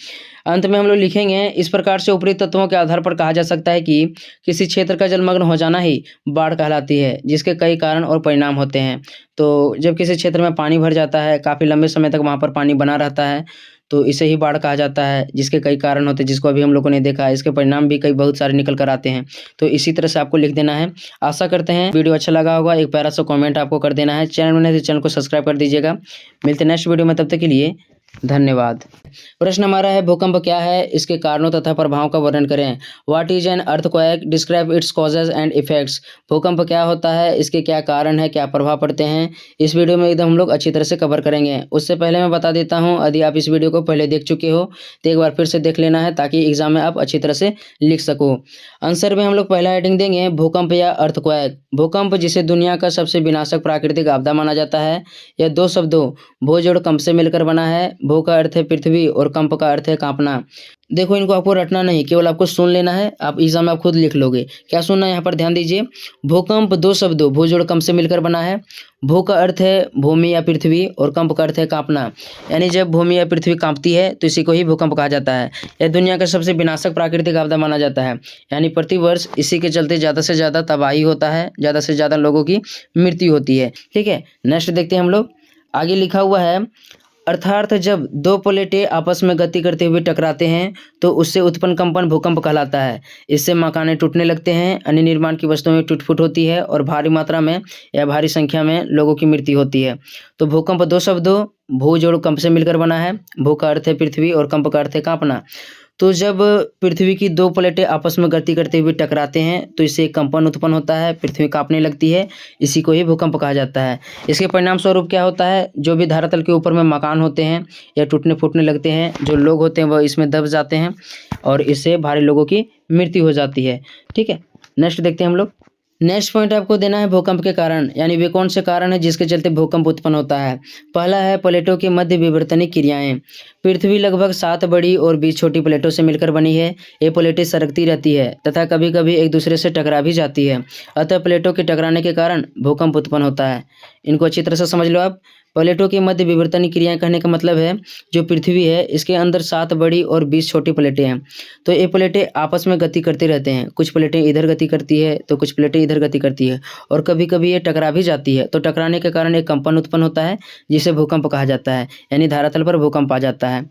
Speaker 1: अंत में हम लोग लिखेंगे, इस प्रकार से ऊपरी तत्वों के आधार पर कहा जा सकता है कि किसी क्षेत्र का जलमग्न हो जाना ही बाढ़ कहलाती है, जिसके कई कारण और परिणाम होते हैं। तो जब किसी क्षेत्र में पानी भर जाता है, काफ़ी लंबे समय तक वहाँ पर पानी बना रहता है, तो इसे ही बाढ़ कहा जाता है, जिसके कई कारण होते हैं, जिसको अभी हम लोगों ने देखा है। इसके परिणाम भी कई बहुत सारे निकल कर आते हैं। तो इसी तरह से आपको लिख देना है। आशा करते हैं वीडियो अच्छा लगा होगा। एक प्यारा सा कमेंट आपको कर देना है। चैनल में नहीं तो चैनल को सब्सक्राइब कर दीजिएगा। मिलते हैं नेक्स्ट वीडियो में, तब तक के लिए धन्यवाद। प्रश्न हमारा है, भूकंप क्या है, इसके कारणों तथा प्रभावों का वर्णन करें। What is an earthquake, describe its causes and effects. भूकंप क्या होता है, इसके क्या कारण है, क्या प्रभाव पड़ते हैं, इस वीडियो में एकदम हम लोग अच्छी तरह से कवर करेंगे। उससे पहले मैं बता देता हूं, यदि आप इस वीडियो को पहले देख चुके हो तो एक बार फिर से देख लेना है, ताकि एग्जाम में आप अच्छी तरह से लिख सको। आंसर में हम लोग पहला हेडिंग देंगे, भूकंप या अर्थक्वेक। भूकंप, जिसे दुनिया का सबसे विनाशक प्राकृतिक आपदा माना जाता है, यह दो शब्दों भू जोड़ कंप से मिलकर बना है। भू का अर्थ है पृथ्वी और कंप का अर्थ है कांपना। देखो, इनको आपको रटना नहीं, केवल आपको सुन लेना है। आप एग्जाम में आप खुद लिख लोगे। क्या सुनना है, यहाँ पर ध्यान दीजिए। भूकंप दो शब्दों भू जोड़ कंप से मिलकर बना है। भू का अर्थ है भूमि या पृथ्वी और कंप का अर्थ है कांपना। यानी जब भूमि या पृथ्वी कांपती है तो इसी को ही भूकंप कहा जाता है। यह दुनिया का सबसे विनाशक प्राकृतिक आपदा माना जाता है। यानी प्रतिवर्ष इसी के चलते ज़्यादा से ज़्यादा तबाही होता है, ज़्यादा से ज़्यादा लोगों की मृत्यु होती है। ठीक है, नेक्स्ट देखते हैं हम लोग। आगे लिखा हुआ है, अर्थात जब दो प्लेटें आपस में गति करते हुए टकराते हैं तो उससे उत्पन्न कंपन भूकंप कहलाता है। इससे मकाने टूटने लगते हैं, अन्य निर्माण की वस्तुओं में टूट फूट होती है और भारी मात्रा में या भारी संख्या में लोगों की मृत्यु होती है। तो भूकंप दो शब्दों भू जोड़ कंप से मिलकर बना है। भू का अर्थ है पृथ्वी और कंप का अर्थ है कांपना। तो जब पृथ्वी की दो प्लेटें आपस में गति करते हुए टकराते हैं तो इससे एक कंपन उत्पन्न होता है, पृथ्वी कांपने लगती है, इसी को ही भूकंप कहा जाता है। इसके परिणाम स्वरूप क्या होता है, जो भी धरातल के ऊपर में मकान होते हैं या टूटने फूटने लगते हैं, जो लोग होते हैं वह इसमें दब जाते हैं और इससे भारी लोगों की मृत्यु हो जाती है। ठीक है, नेक्स्ट देखते हैं हम लोग। नेक्स्ट पॉइंट आपको देना है भूकंप के कारण, यानी वे कौन से कारण है जिसके चलते भूकंप उत्पन्न होता है। पहला है प्लेटों के मध्य विवर्तनिक क्रियाएं। पृथ्वी लगभग 7 बड़ी और 20 छोटी प्लेटों से मिलकर बनी है। ये प्लेटें सरकती रहती है तथा कभी कभी एक दूसरे से टकरा भी जाती है। अतः प्लेटों के टकराने के कारण भूकंप उत्पन्न होता है। इनको अच्छी तरह से समझ लो आप। प्लेटों के मध्य विवर्तनिक क्रियाएं कहने का मतलब है, जो पृथ्वी है इसके अंदर 7 बड़ी और 20 छोटी प्लेटें हैं। तो ये प्लेटें आपस में गति करते रहते हैं। कुछ प्लेटें इधर गति करती है तो कुछ प्लेटें इधर गति करती है और कभी कभी ये टकरा भी जाती है। तो टकराने के कारण एक कंपन उत्पन्न होता है, जिसे भूकंप कहा जाता है, यानी धरातल पर भूकंप आ जाता है।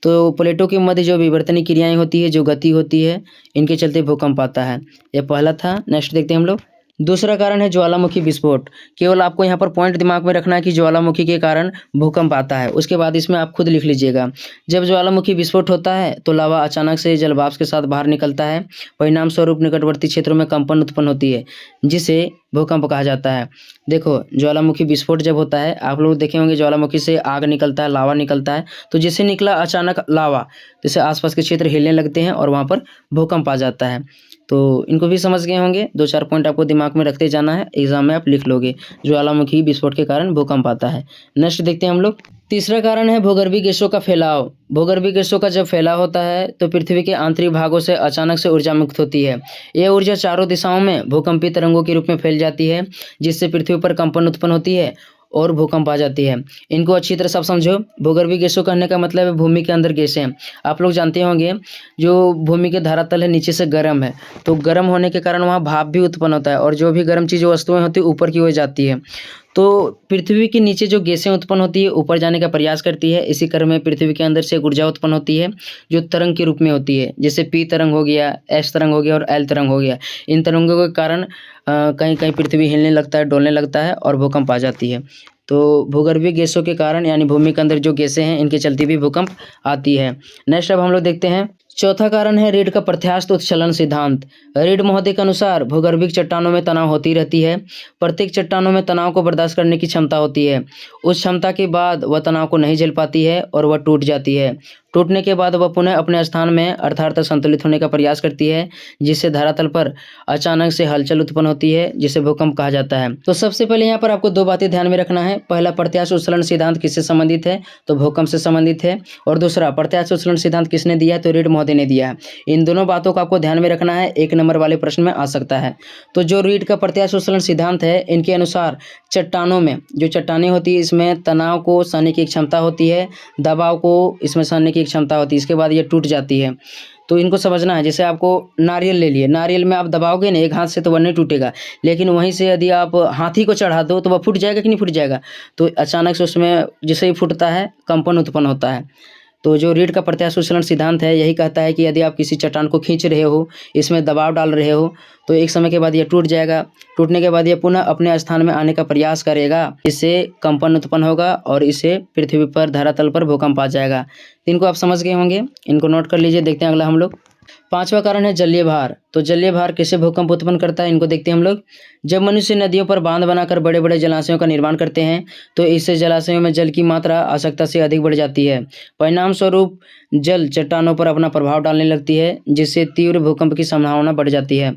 Speaker 1: तो प्लेटों के मध्य जो विवर्तनिक क्रियाएं होती है, जो गति होती है, इनके चलते भूकंप आता है। यह पहला था। नेक्स्ट देखते हैं हम लोग। दूसरा कारण है ज्वालामुखी विस्फोट। केवल आपको यहाँ पर पॉइंट दिमाग में रखना है कि ज्वालामुखी के कारण भूकंप आता है, उसके बाद इसमें आप खुद लिख लीजिएगा। जब ज्वालामुखी विस्फोट होता है तो लावा अचानक से जलवाष्प के साथ बाहर निकलता है। परिणाम स्वरूप निकटवर्ती क्षेत्रों में कंपन उत्पन्न होती है, जिसे भूकंप कहा जाता है। देखो, ज्वालामुखी विस्फोट जब होता है, आप लोग देखे होंगे ज्वालामुखी से आग निकलता है, लावा निकलता है, तो जैसे निकला अचानक लावा, जैसे आसपास के क्षेत्र हिलने लगते हैं और वहाँ पर भूकंप आ जाता है। तो इनको भी समझ गए होंगे। 2-4 पॉइंट आपको दिमाग में रखते जाना है, एग्जाम में आप लिख लोगे। ज्वालामुखी विस्फोट के कारण भूकंप आता है। नेक्स्ट देखते हैं हम लोग। तीसरा कारण है भूगर्भीय गैसों का फैलाव। भूगर्भीय गैसों का जब फैलाव होता है तो पृथ्वी के आंतरिक भागों से अचानक से ऊर्जा मुक्त होती है। यह ऊर्जा चारों दिशाओं में भूकंपीय तरंगों के रूप में फैल जाती है, जिससे पृथ्वी पर कंपन उत्पन्न होती है और भूकंप आ जाती है। इनको अच्छी तरह सब समझो। भूगर्भीय गैसों कहने का मतलब है भूमि के अंदर गैसें। आप लोग जानते होंगे, जो भूमि के धरातल है नीचे से गर्म है, तो गर्म होने के कारण वहाँ भाप भी उत्पन्न होता है और जो भी गर्म चीज़ वस्तुएं होती है ऊपर की ओर जाती है। तो पृथ्वी के नीचे जो गैसें उत्पन्न होती है ऊपर जाने का प्रयास करती है। इसी क्रम में पृथ्वी के अंदर से एक ऊर्जा उत्पन्न होती है, जो तरंग के रूप में होती है, जैसे पी तरंग हो गया, एस तरंग हो गया और एल तरंग हो गया। इन तरंगों के कारण कहीं कहीं पृथ्वी हिलने लगता है, डोलने लगता है और भूकंप आ जाती है। तो भूगर्भीय गैसों के कारण यानी भूमि के अंदर जो गैसें हैं इनके चलते भी भूकंप आती है। नेक्स्ट अब हम लोग देखते हैं चौथा कारण है रीढ़ का प्रत्यास्थ उत्चलन सिद्धांत। रीढ़ महोदय के अनुसार भूगर्भिक चट्टानों में तनाव होती रहती है। प्रत्येक चट्टानों में तनाव को बर्दाश्त करने की क्षमता होती है। उस क्षमता के बाद वह तनाव को नहीं झेल पाती है और वह टूट जाती है। टूटने के बाद वह पुनः अपने स्थान में अर्थात संतुलित होने का प्रयास करती है, जिससे धरातल पर अचानक से हलचल उत्पन्न होती है, जिसे भूकंप कहा जाता है। तो सबसे पहले यहाँ पर आपको दो बातें ध्यान में रखना है। पहला, प्रत्यास्थ उत्चलन सिद्धांत किससे संबंधित है? तो भूकंप से संबंधित है। और दूसरा, प्रत्यास्थ उत्चलन सिद्धांत किसने दिया है? तो रीढ़ महोदय ने दिया है। इन दोनों बातों को आपको ध्यान में रखना है, 1 नंबर वाले प्रश्न में आ सकता है। तो जो रीढ़ का प्रत्यास्थ उत्चलन सिद्धांत है, इनके अनुसार चट्टानों में जो चट्टानें होती है इसमें तनाव को सहने की क्षमता होती है, दबाव को इसमें सहने की क्षमता होती है, इसके बाद ये टूट जाती है। तो इनको समझना है। जैसे आपको नारियल ले लिए, नारियल में आप दबाओगे ना एक हाथ से तो वह नहीं टूटेगा, लेकिन वहीं से यदि आप हाथी को चढ़ा दो तो वह फूट जाएगा कि नहीं फूट जाएगा? तो अचानक से उसमें जैसे ही फूटता है कंपन उत्पन्न होता है। तो जो रीढ़ का प्रत्यास्थ उत्चलन सिद्धांत है यही कहता है कि यदि आप किसी चट्टान को खींच रहे हो, इसमें दबाव डाल रहे हो, तो एक समय के बाद यह टूट जाएगा। टूटने के बाद यह पुनः अपने स्थान में आने का प्रयास करेगा, इससे कंपन उत्पन्न होगा और इससे पृथ्वी पर धरातल पर भूकंप आ जाएगा। इनको आप समझ गए होंगे, इनको नोट कर लीजिए। देखते हैं अगला हम लोग। 5वां कारण है जलीय भार। तो जलीय भार कैसे भूकंप उत्पन्न करता है, इनको देखते हैं हम लोग। जब मनुष्य नदियों पर बांध बनाकर बड़े बड़े जलाशयों का निर्माण करते हैं तो इससे जलाशयों में जल की मात्रा आवश्यकता से अधिक बढ़ जाती है। परिणाम स्वरूप जल चट्टानों पर अपना प्रभाव डालने लगती है, जिससे तीव्र भूकंप की संभावना बढ़ जाती है।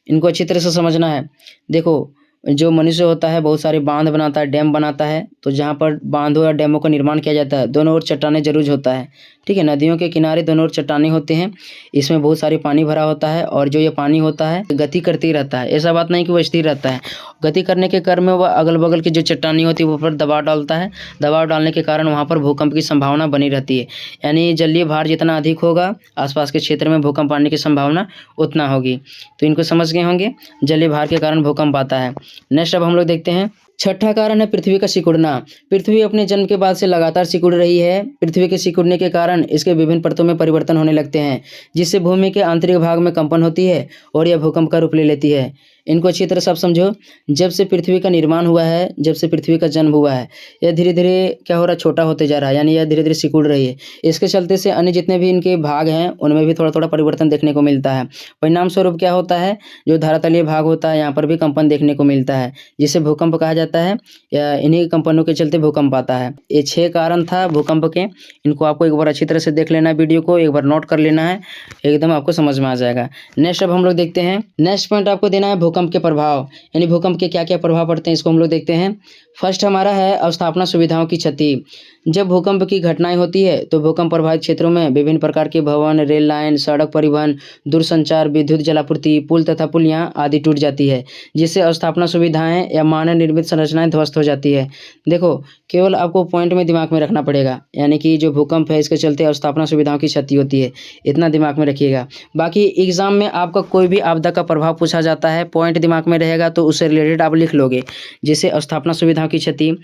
Speaker 1: इनको अच्छी तरह से समझना है। देखो, जो मनुष्य होता है बहुत सारे बांध बनाता है, डैम बनाता है। तो जहाँ पर बांधों या डैमों का निर्माण किया जाता है दोनों ओर चट्टानें जरूर होता है, ठीक है। नदियों के किनारे दोनों ओर चट्टानें होते हैं, इसमें बहुत सारी पानी भरा होता है और जो ये पानी होता है गति करती रहता है। ऐसा बात नहीं कि वो स्थिर रहता है, गति करने के क्रम में वह अगल बगल की जो चट्टानी होती है वो पर दबाव डालता है। दबाव डालने के कारण वहाँ पर भूकंप की संभावना बनी रहती है। यानी जलीय भार जितना अधिक होगा आसपास के क्षेत्र में भूकंप आने की संभावना उतना होगी। तो इनको समझ गए होंगे, जलीय भार के कारण भूकंप आता है। नेक्स्ट अब हम लोग देखते हैं। छठा कारण है पृथ्वी का सिकुड़ना। पृथ्वी अपने जन्म के बाद से लगातार सिकुड़ रही है। पृथ्वी के सिकुड़ने के कारण इसके विभिन्न परतों में परिवर्तन होने लगते हैं, जिससे भूमि के आंतरिक भाग में कंपन होती है और यह भूकंप का रूप ले लेती है। इनको अच्छी तरह से आप समझो। जब से पृथ्वी का निर्माण हुआ है, जब से पृथ्वी का जन्म हुआ है, यह धीरे धीरे क्या हो रहा है, छोटा होते जा रहा है, यानी यह धीरे धीरे सिकुड़ रही है। इसके चलते से अन्य जितने भी इनके भाग हैं उनमें भी थोड़ा थोड़ा परिवर्तन देखने को मिलता है। परिणाम स्वरूप क्या होता है, जो धरातलीय भाग होता है यहाँ पर भी कंपन देखने को मिलता है, जिसे भूकंप कहा जाता है, या इन्हीं कंपनों के चलते भूकंप आता है। ये 6 कारण था भूकंप के। इनको आपको एक बार अच्छी तरह से देख लेना है, वीडियो को एक बार नोट कर लेना है, एकदम आपको समझ में आ जाएगा। नेक्स्ट अब हम लोग देखते हैं। नेक्स्ट पॉइंट आपको देना है भूकंप के प्रभाव, यानी भूकंप के क्या क्या प्रभाव पड़ते हैं, इसको हम लोग देखते हैं। फर्स्ट हमारा है अवस्थापना सुविधाओं की क्षति। जब भूकंप की घटनाएं होती है तो भूकंप प्रभावित क्षेत्रों में विभिन्न प्रकार के भवन, रेल लाइन, सड़क परिवहन, दूरसंचार, विद्युत जलापूर्ति, पुल तथा पुलियां आदि टूट जाती है, जिससे अवस्थापना सुविधाएं या मानव निर्मित संरचनाएं ध्वस्त हो जाती है। देखो, केवल आपको पॉइंट में दिमाग में रखना पड़ेगा, यानी कि जो भूकंप है इसके चलते अवस्थापना सुविधाओं की क्षति होती है, इतना दिमाग में रखिएगा। बाकी एग्जाम में आपका कोई भी आपदा का प्रभाव पूछा जाता है, पॉइंट दिमाग में रहेगा तो उससे रिलेटेड आप लिख लोगे। जैसे अवस्थापना सुविधाओं की क्षति,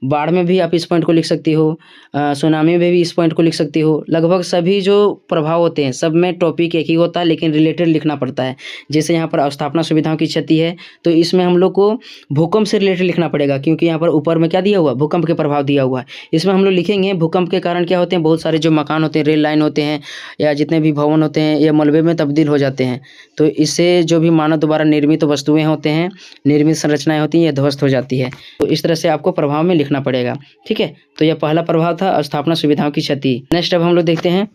Speaker 1: बाढ़ में भी आप इस पॉइंट को लिख सकती हो, सुनामी में भी इस पॉइंट को लिख सकती हो। लगभग सभी जो प्रभाव होते हैं सब में टॉपिक एक ही होता है, लेकिन रिलेटेड लिखना पड़ता है। जैसे यहाँ पर अवस्थापना सुविधाओं की क्षति है तो इसमें हम लोग को भूकंप से रिलेटेड लिखना पड़ेगा, क्योंकि यहाँ पर ऊपर में क्या दिया हुआ, भूकंप के प्रभाव दिया हुआ है। इसमें हम लोग लिखेंगे भूकंप के कारण क्या होते हैं, बहुत सारे जो मकान होते हैं, रेल लाइन होते हैं, या जितने भी भवन होते हैं ये मलबे में तब्दील हो जाते हैं। तो इससे जो भी मानव द्वारा निर्मित वस्तुएं होते हैं, निर्मित संरचनाएं होती हैं, ये ध्वस्त हो जाती है। तो इस तरह से आपको प्रभाव में लिखना पड़ेगा, ठीक है। तो यह पहला प्रभाव था अवस्थापना सुविधाओं की क्षति। नेक्स्ट अब हम लोग देखते हैं।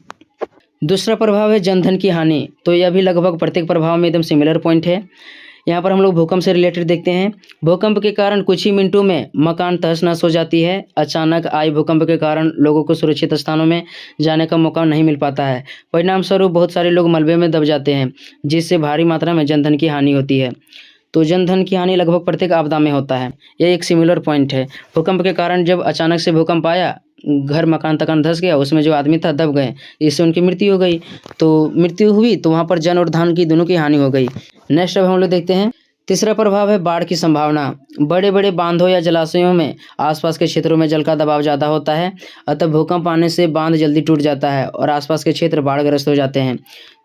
Speaker 1: दूसरा प्रभाव है जनधन की हानि। तो यह भी लगभग प्रत्येक प्रभाव में एकदम सिमिलर पॉइंट है। यहाँ पर हम लोग भूकंप से रिलेटेड देखते हैं। भूकंप के कारण कुछ ही मिनटों में मकान तहस नहस हो जाती है। अचानक आए भूकंप के कारण लोगों को सुरक्षित स्थानों में जाने का मौका नहीं मिल पाता है। परिणाम स्वरूप बहुत सारे लोग मलबे में दब जाते हैं, जिससे भारी मात्रा में जनधन की हानि होती है। तो जनधन की हानि लगभग प्रत्येक आपदा में होता है। यह एक सिमिलर पॉइंट है। भूकंप के कारण जब अचानक से भूकंप आया, घर मकान तकान धंस गया, उसमें जो आदमी था दब गए, इससे उनकी मृत्यु हो गई। तो मृत्यु हुई तो वहाँ पर जन और धन की दोनों की हानि हो गई। नेक्स्ट अब हम लोग देखते हैं। तीसरा प्रभाव है बाढ़ की संभावना। बड़े बड़े बांधों या जलाशयों में आसपास के क्षेत्रों में जल का दबाव ज़्यादा होता है, अतः भूकंप आने से बांध जल्दी टूट जाता है और आसपास के क्षेत्र बाढ़ग्रस्त हो जाते हैं।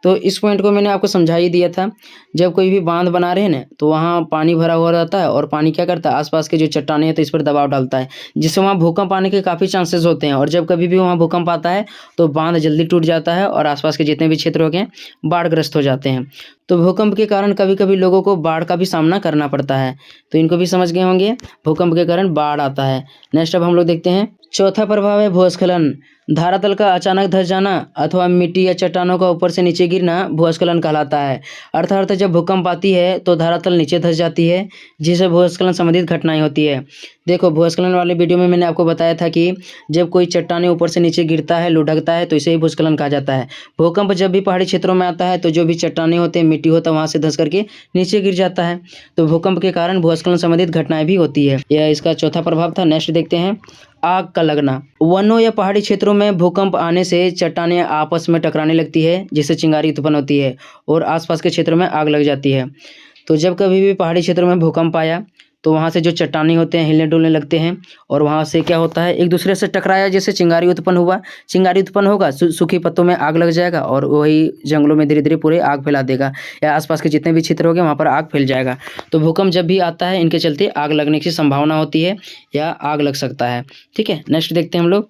Speaker 1: तो इस पॉइंट को मैंने आपको समझा ही दिया था। जब कोई भी बांध बना रहे हैं ना, तो वहाँ पानी भरा हुआ रहता है और पानी क्या करता है, आसपास के जो चट्टानें हैं तो इस पर दबाव डालता है, जिससे वहाँ भूकंप आने के काफ़ी चांसेस होते हैं। और जब कभी भी वहाँ भूकंप आता है तो बांध जल्दी टूट जाता है और आसपास के जितने भी क्षेत्र हो गए बाढ़ग्रस्त हो जाते हैं। तो भूकंप के कारण कभी कभी लोगों को बाढ़ का भी सामना करना पड़ता है। तो इनको भी समझ गए होंगे, भूकंप के कारण बाढ़ आता है। नेक्स्ट अब हम लोग देखते हैं, चौथा प्रभाव है भूस्खलन। धरातल का अचानक धस जाना अथवा मिट्टी या चट्टानों का ऊपर से नीचे गिरना भूस्खलन कहलाता है। अर्थात जब भूकंप आती है तो धरातल नीचे धस जाती है, जिससे भूस्खलन संबंधित घटनाएं होती है। देखो, भूस्खलन वाले वीडियो में मैंने आपको बताया था कि जब कोई चट्टाने ऊपर से नीचे गिरता है, लुढ़कता है, तो इसे ही भूस्खलन कहा जाता है। भूकंप जब भी पहाड़ी क्षेत्रों में आता है तो जो भी चट्टाने होते हैं, मिट्टी होता है, वहाँ से धस करके नीचे गिर जाता है। तो भूकंप के कारण भूस्खलन संबंधित घटनाएं भी होती है। यह इसका चौथा प्रभाव था। नेक्स्ट देखते हैं, आग का लगना। वनों या पहाड़ी क्षेत्रों में भूकंप आने से चट्टानें आपस में टकराने लगती है, जिससे चिंगारी उत्पन्न होती है और आसपास के क्षेत्रों में आग लग जाती है। तो जब कभी भी पहाड़ी क्षेत्रों में भूकंप आया तो वहाँ से जो चट्टानें होते हैं हिलने डुलने लगते हैं और वहाँ से क्या होता है, एक दूसरे से टकराया, जैसे चिंगारी उत्पन्न हुआ। चिंगारी उत्पन्न होगा, सूखी पत्तों में आग लग जाएगा और वही जंगलों में धीरे धीरे पूरे आग फैला देगा, या आसपास के जितने भी क्षेत्र हो गए वहाँ पर आग फैल जाएगा। तो भूकंप जब भी आता है इनके चलते आग लगने की संभावना होती है या आग लग सकता है। ठीक है, नेक्स्ट देखते हैं हम लोग,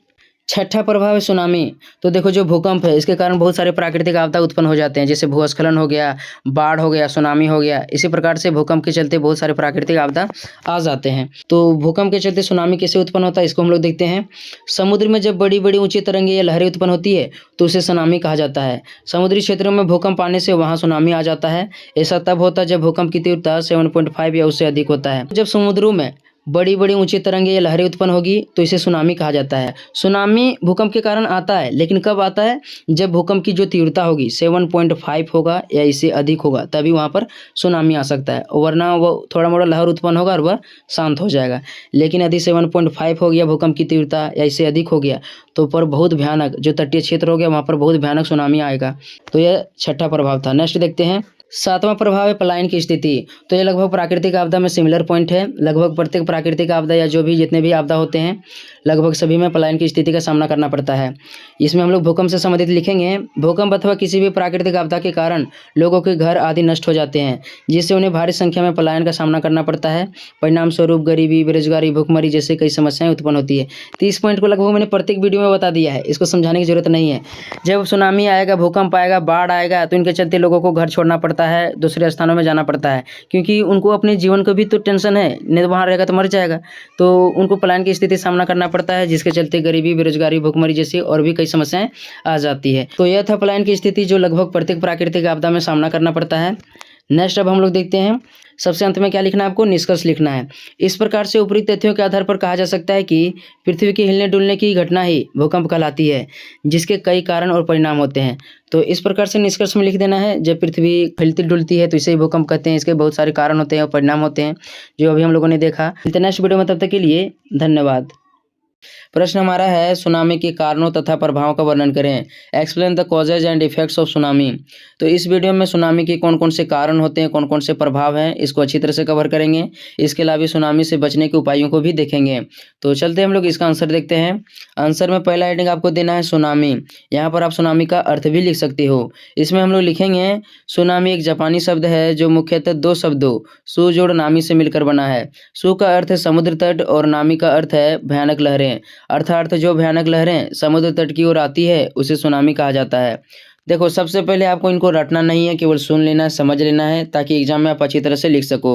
Speaker 1: छठा प्रभाव है सुनामी। तो देखो, जो भूकंप है इसके कारण बहुत सारे प्राकृतिक आपदा उत्पन्न हो जाते हैं, जैसे भूस्खलन हो गया, बाढ़ हो गया, सुनामी हो गया। इसी प्रकार से भूकंप के चलते बहुत सारे प्राकृतिक आपदा आ जाते हैं। तो भूकंप के चलते सुनामी कैसे उत्पन्न होता है, इसको हम लोग देखते हैं। समुद्र में जब बड़ी बड़ी ऊंची तरंगें या लहरें उत्पन्न होती है तो उसे सुनामी कहा जाता है। समुद्री क्षेत्रों में भूकंप आने से वहाँ सुनामी आ जाता है। ऐसा तब होता है जब भूकंप की तीव्रता 7.5 या उससे अधिक होता है। जब समुद्रों में बड़ी बड़ी ऊंची तरंगें या लहरें उत्पन्न होगी तो इसे सुनामी कहा जाता है। सुनामी भूकंप के कारण आता है, लेकिन कब आता है, जब भूकंप की जो तीव्रता होगी 7.5 होगा या इससे अधिक होगा, तभी वहाँ पर सुनामी आ सकता है। वरना वो थोड़ा मोड़ा लहर उत्पन्न होगा और वह शांत हो जाएगा। लेकिन यदि 7.5 हो गया भूकंप की तीव्रता या इससे अधिक हो गया तो पर बहुत भयानक, जो तटीय क्षेत्र हो गया वहाँ पर बहुत भयानक सुनामी आएगा। तो यह छठा प्रभाव था। नेक्स्ट देखते हैं, सातवां प्रभाव है पलायन की स्थिति। तो ये लगभग प्राकृतिक आपदा में सिमिलर पॉइंट है। लगभग प्रत्येक प्राकृतिक आपदा या जो भी जितने भी आपदा होते हैं लगभग सभी में पलायन की स्थिति का सामना करना पड़ता है। इसमें हम लोग भूकंप से संबंधित लिखेंगे, भूकंप अथवा किसी भी प्राकृतिक आपदा के कारण लोगों के घर आदि नष्ट हो जाते हैं, जिससे उन्हें भारी संख्या में पलायन का सामना करना पड़ता है। परिणाम स्वरूप गरीबी, बेरोजगारी, भूखमरी जैसे कई समस्याएं उत्पन्न होती है। तो इस पॉइंट को लगभग मैंने प्रत्येक वीडियो में बता दिया है, इसको समझाने की जरूरत नहीं है। जब सुनामी आएगा, भूकंप आएगा, बाढ़ आएगा तो इनके चलते लोगों को घर छोड़ना पड़ता है, दूसरे स्थानों में जाना पड़ता है, क्योंकि उनको अपने जीवन को भी तो टेंशन है, नहीं तो वहाँ रहेगा तो मर जाएगा। तो उनको पलायन की स्थिति सामना करना पड़ता है, जिसके चलते गरीबी, बेरोजगारी, भूखमरी जैसी और भी कई समस्याएं आ जाती है। तो यह था पलायन की स्थिति जो लगभग प्रत्येक प्राकृतिक आपदा में सामना करना पड़ता है। नेक्स्ट अब हम लोग देखते हैं, सबसे अंत में क्या लिखना है आपको, निष्कर्ष लिखना है। इस प्रकार से ऊपरी तथ्यों के आधार पर कहा जा सकता है कि पृथ्वी के हिलने डुलने की घटना ही भूकंप कहलाती है, जिसके कई कारण और परिणाम होते हैं। तो इस प्रकार से निष्कर्ष में लिख देना है, जब पृथ्वी हिलती डुलती है तो इसे ही भूकंप कहते हैं। इसके बहुत सारे कारण होते हैं और परिणाम होते हैं जो अभी हम लोगों ने देखा। नेक्स्ट वीडियो में, तब तक के लिए धन्यवाद। प्रश्न हमारा है, सुनामी के कारणों तथा प्रभावों का वर्णन करें। Explain the causes and effects of tsunami. तो इस वीडियो में सुनामी के कौन कौन से कारण होते हैं, कौन कौन से प्रभाव हैं, इसको अच्छी तरह से कवर करेंगे। इसके अलावा सुनामी से बचने के उपायों को भी देखेंगे। तो चलते हम लोग इसका आंसर देखते हैं। आंसर में पहला हेडिंग आपको देना है सुनामी। यहाँ पर आप सुनामी का अर्थ भी लिख सकते हो। इसमें हम लोग लिखेंगे, सुनामी एक जापानी शब्द है जो मुख्यतः दो शब्दों सु जोड़ नामी से मिलकर बना है। सु का अर्थ है समुद्र तट और नामी का अर्थ है भयानक लहरें। अर्थात जो भयानक लहरें समुद्र तट की ओर आती है उसे सुनामी कहा जाता है। देखो, सबसे पहले आपको इनको रटना नहीं है, केवल सुन लेना है, समझ लेना है, ताकि एग्जाम में आप अच्छी तरह से लिख सको।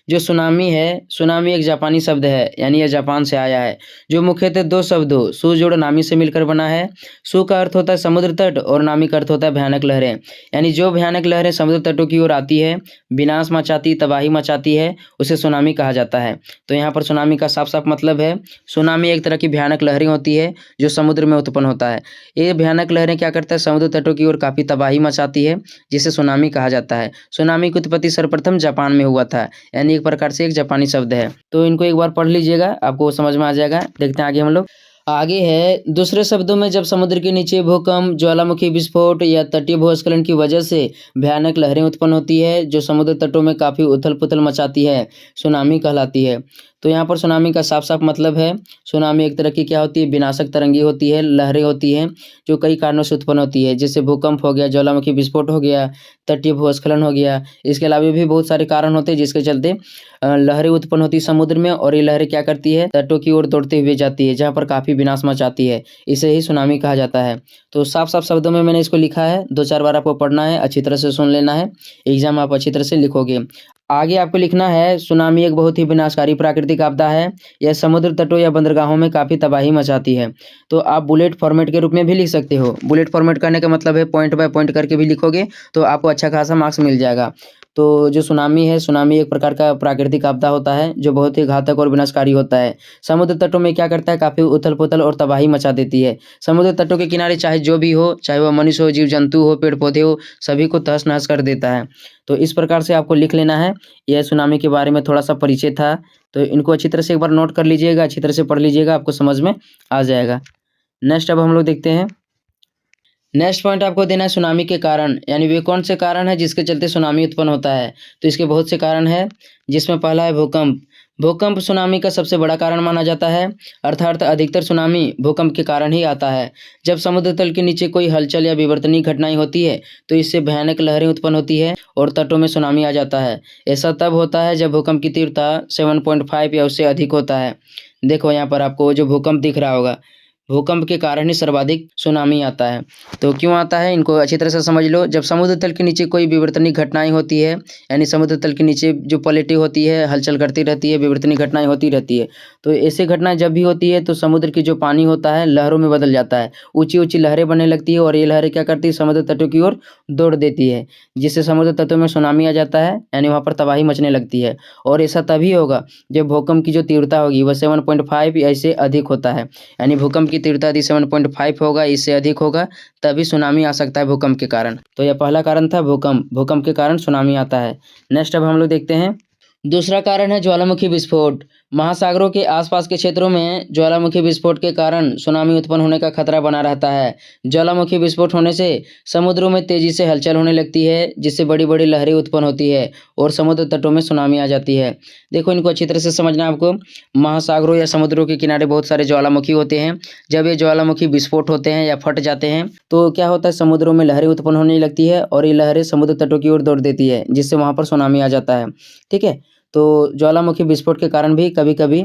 Speaker 1: जो सुनामी है, सुनामी एक जापानी शब्द है, यानी यह जापान से आया है, जो मुख्यतः दो शब्दों सु जोड़ नामी से मिलकर बना है। सु का अर्थ होता है समुद्र तट और नामी का अर्थ होता है भयानक लहरें। यानी जो भयानक लहरें समुद्र तटों की ओर आती है, विनाश मचाती, तबाही मचाती है, उसे सुनामी कहा जाता है। तो यहाँ पर सुनामी का साफ साफ मतलब है, सुनामी एक तरह की भयानक लहरें होती है जो समुद्र में उत्पन्न होता है। ये भयानक लहरें क्या करता है, समुद्र तटों की ओर काफ़ी तबाही मचाती है, जिसे सुनामी कहा जाता है। सुनामी की उत्पत्ति सर्वप्रथम जापान में हुआ था, यानी एक प्रकार से एक जापानी शब्द है। तो इनको एक बार पढ़ लीजिएगा, आपको समझ में आ जाएगा। देखते हैं आगे हम लोग। आगे है, दूसरे शब्दों में जब समुद्र के नीचे भूकंप, ज्वालामुखी विस्फोट या तटीय भूस्खलन की वजह से भयानक लहरें उत्पन्न होती है जो समुद्र तटों में काफ़ी उथल पुथल मचाती है, सुनामी कहलाती है। तो यहाँ पर सुनामी का साफ साफ मतलब है, सुनामी एक तरह की क्या होती है, विनाशक तरंगी होती है, लहरें होती हैं जो कई कारणों से उत्पन्न होती है, जैसे भूकंप हो गया, ज्वालामुखी विस्फोट हो गया, तटीय भूस्खलन हो गया। इसके अलावा भी बहुत सारे कारण होते हैं जिसके चलते लहरें उत्पन्न होती है समुद्र में, और ये लहरें क्या करती है, तटों की ओर दौड़ते हुए जाती है जहाँ पर काफ़ी विनाश मचाती है। इसे ही सुनामी कहा जाता है। तो साफ साफ शब्दों में मैंने इसको लिखा है, 2-4 बार आपको पढ़ना है, अच्छी तरह से सुन लेना है, एग्जाम आप अच्छी तरह से लिखोगे। आगे आपको लिखना है, सुनामी एक बहुत ही विनाशकारी प्राकृतिक आपदा है। यह समुद्र तटों या बंदरगाहों में काफ़ी तबाही मचाती है। तो आप बुलेट फॉर्मेट के रूप में भी लिख सकते हो। बुलेट फॉर्मेट करने का मतलब है पॉइंट बाय पॉइंट करके भी लिखोगे तो आपको अच्छा खासा मार्क्स मिल जाएगा। तो जो सुनामी है, सुनामी एक प्रकार का प्राकृतिक आपदा होता है जो बहुत ही घातक और विनाशकारी होता है। समुद्र तटों में क्या करता है, काफ़ी उथल-पुथल और तबाही मचा देती है। समुद्र तटों के किनारे चाहे जो भी हो, चाहे वह मनुष्य हो, जीव-जंतु हो, पेड़-पौधे हो, सभी को तहस-नहस कर देता है। तो इस प्रकार से आपको लिख लेना है। यह सुनामी के बारे में थोड़ा-सा परिचय था, तो इनको अच्छी तरह से एक बार नोट कर लीजिएगा, अच्छी तरह से पढ़ लीजिएगा, आपको समझ में आ जाएगा। नेक्स्ट अब हम लोग देखते हैं। नेक्स्ट पॉइंट आपको देना है सुनामी के कारण, यानी वे कौन से कारण हैं जिसके चलते सुनामी उत्पन्न होता है। तो इसके बहुत से कारण हैं, जिसमें पहला है भूकंप। भूकंप सुनामी का सबसे बड़ा कारण माना जाता है, अर्थात अधिकतर सुनामी भूकंप के कारण ही आता है। जब समुद्र तल के नीचे कोई हलचल या विवर्तनीय घटनाएं होती है तो इससे भयानक लहरें उत्पन्न होती है और तटों में सुनामी आ जाता है। ऐसा तब होता है जब भूकंप की तीव्रता 7.5 या उससे अधिक होता है। देखो यहाँ पर आपको जो भूकंप दिख रहा होगा, भूकंप के कारण ही सर्वाधिक सुनामी आता है। तो क्यों आता है, इनको अच्छी तरह से समझ लो। जब समुद्र तल के नीचे कोई विवर्तनीय घटनाएं होती है, यानी समुद्र तल के नीचे जो प्लेटें होती है, हलचल करती रहती है, विवर्तनीय घटनाएं होती रहती है। तो ऐसी घटनाएं जब भी होती है तो समुद्र की जो पानी होता है लहरों में बदल जाता है, ऊंची ऊंची लहरें बनने लगती है, और ये लहरें क्या करती है, समुद्र तटों की ओर दौड़ देती है, जिससे समुद्र तटों में सुनामी आ जाता है, यानी वहाँ पर तबाही मचने लगती है। और ऐसा तभी होगा जब भूकंप की जो तीव्रता होगी वह 7.5 या इससे अधिक होता है, यानी भूकंप की तीव्रता यदि 7.5 होगा, इससे अधिक होगा, तभी सुनामी आ सकता है भूकंप के कारण। तो यह पहला कारण था भूकंप, भूकंप के कारण सुनामी आता है। नेक्स्ट अब हम लोग देखते हैं, दूसरा कारण है ज्वालामुखी विस्फोट। महासागरों के आसपास के क्षेत्रों में ज्वालामुखी विस्फोट के कारण सुनामी उत्पन्न होने का खतरा बना रहता है। ज्वालामुखी विस्फोट होने से समुद्रों में तेजी से हलचल होने लगती है, जिससे बड़ी बड़ी लहरें उत्पन्न होती है और समुद्र तटों में सुनामी आ जाती है। देखो इनको अच्छी तरह से समझना है आपको। महासागरों या समुद्रों के किनारे बहुत सारे ज्वालामुखी होते हैं। जब ये ज्वालामुखी विस्फोट होते हैं या फट जाते हैं तो क्या होता है, समुद्रों में लहरें उत्पन्न होने लगती है और ये लहरें समुद्र तटों की ओर दौड़ देती है, जिससे वहाँ पर सुनामी आ जाता है। ठीक है, तो ज्वालामुखी विस्फोट के कारण भी कभी कभी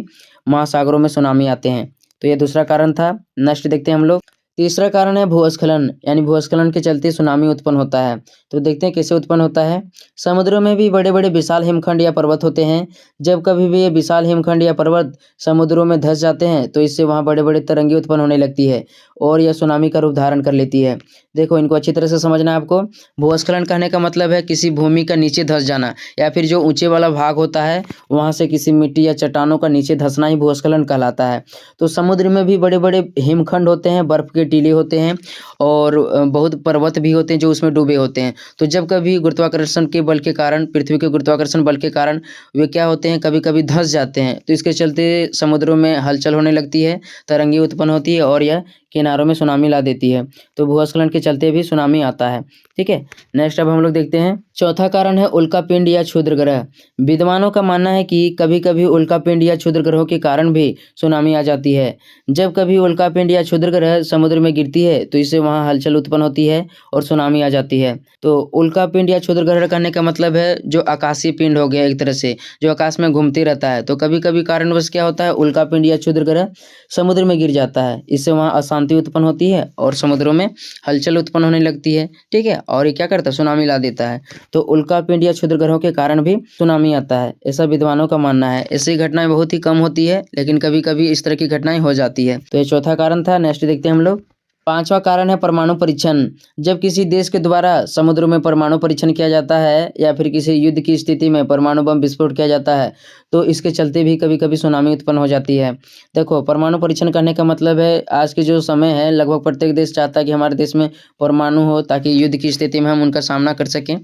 Speaker 1: महासागरों में सुनामी आते हैं। तो ये दूसरा कारण था। नेक्स्ट देखते हैं हम लोग। तीसरा कारण है भूस्खलन, यानी भूस्खलन के चलते सुनामी उत्पन्न होता है। तो देखते हैं कैसे उत्पन्न होता है। समुद्रों में भी बड़े बड़े विशाल हिमखंड या पर्वत होते हैं। जब कभी भी ये विशाल हिमखंड या पर्वत समुद्रों में धंस जाते हैं तो इससे वहाँ बड़े बड़े तरंगे उत्पन्न होने लगती है और यह सुनामी का रूप धारण कर लेती है। देखो इनको अच्छी तरह से समझना है आपको। भूस्खलन कहने का मतलब है किसी भूमि का नीचे धंस जाना, या फिर जो ऊंचे वाला भाग होता है वहाँ से किसी मिट्टी या चट्टानों का नीचे धंसना ही भूस्खलन कहलाता है। तो समुद्र में भी बड़े बड़े हिमखंड होते हैं, बर्फ के टीले होते हैं, और बहुत पर्वत भी होते हैं जो उसमें डूबे होते हैं। तो जब कभी गुरुत्वाकर्षण के बल के कारण, पृथ्वी के गुरुत्वाकर्षण बल के कारण वे क्या होते हैं, कभी कभी धंस जाते हैं, तो इसके चलते समुद्रों में हलचल होने लगती है, तरंगे उत्पन्न होती है और यह किनारों में सुनामी ला देती है। तो भूस्खलन के चलते भी सुनामी आता है। ठीक है, नेक्स्ट अब हम लोग देखते हैं। चौथा कारण है उल्कापिंड या क्षुद्र ग्रह। विद्वानों का मानना है कि कभी कभी उल्कापिंड या क्षुद्र ग्रहों के कारण भी सुनामी आ जाती है। जब कभी उल्कापिंड या क्षुद्र ग्रह समुद्र में गिरती है तो इससे वहाँ हलचल उत्पन्न होती है और सुनामी आ जाती है। तो उल्कापिंड या क्षुद्र ग्रह कहने का मतलब है जो आकाशीय पिंड हो गया, एक तरह से जो आकाश में घूमते रहता है। तो कभी कभी कारणवश क्या होता है, उल्कापिंड या क्षुद्र ग्रह समुद्र में गिर जाता है, इससे वहाँ अशांति उत्पन्न होती है और समुद्रों में हलचल उत्पन्न होने लगती है। ठीक है, और ये क्या करता है, सुनामी ला देता है। तो उल्कापिंड या क्षुद्र ग्रहों के कारण भी सुनामी आता है, ऐसा विद्वानों का मानना है। ऐसी घटनाएं बहुत ही कम होती है, लेकिन कभी कभी इस तरह की घटनाएं हो जाती है। तो ये चौथा कारण था। नेक्स्ट देखते हैं हम लोग। पांचवा कारण है परमाणु परीक्षण। जब किसी देश के द्वारा समुद्रों में परमाणु परीक्षण किया जाता है या फिर किसी युद्ध की स्थिति में परमाणु बम विस्फोट किया जाता है तो इसके चलते भी कभी कभी सुनामी उत्पन्न हो जाती है। देखो परमाणु परीक्षण करने का मतलब है, आज के जो समय है लगभग प्रत्येक देश चाहता है कि हमारे देश में परमाणु हो ताकि युद्ध की स्थिति में हम उनका सामना कर सकें।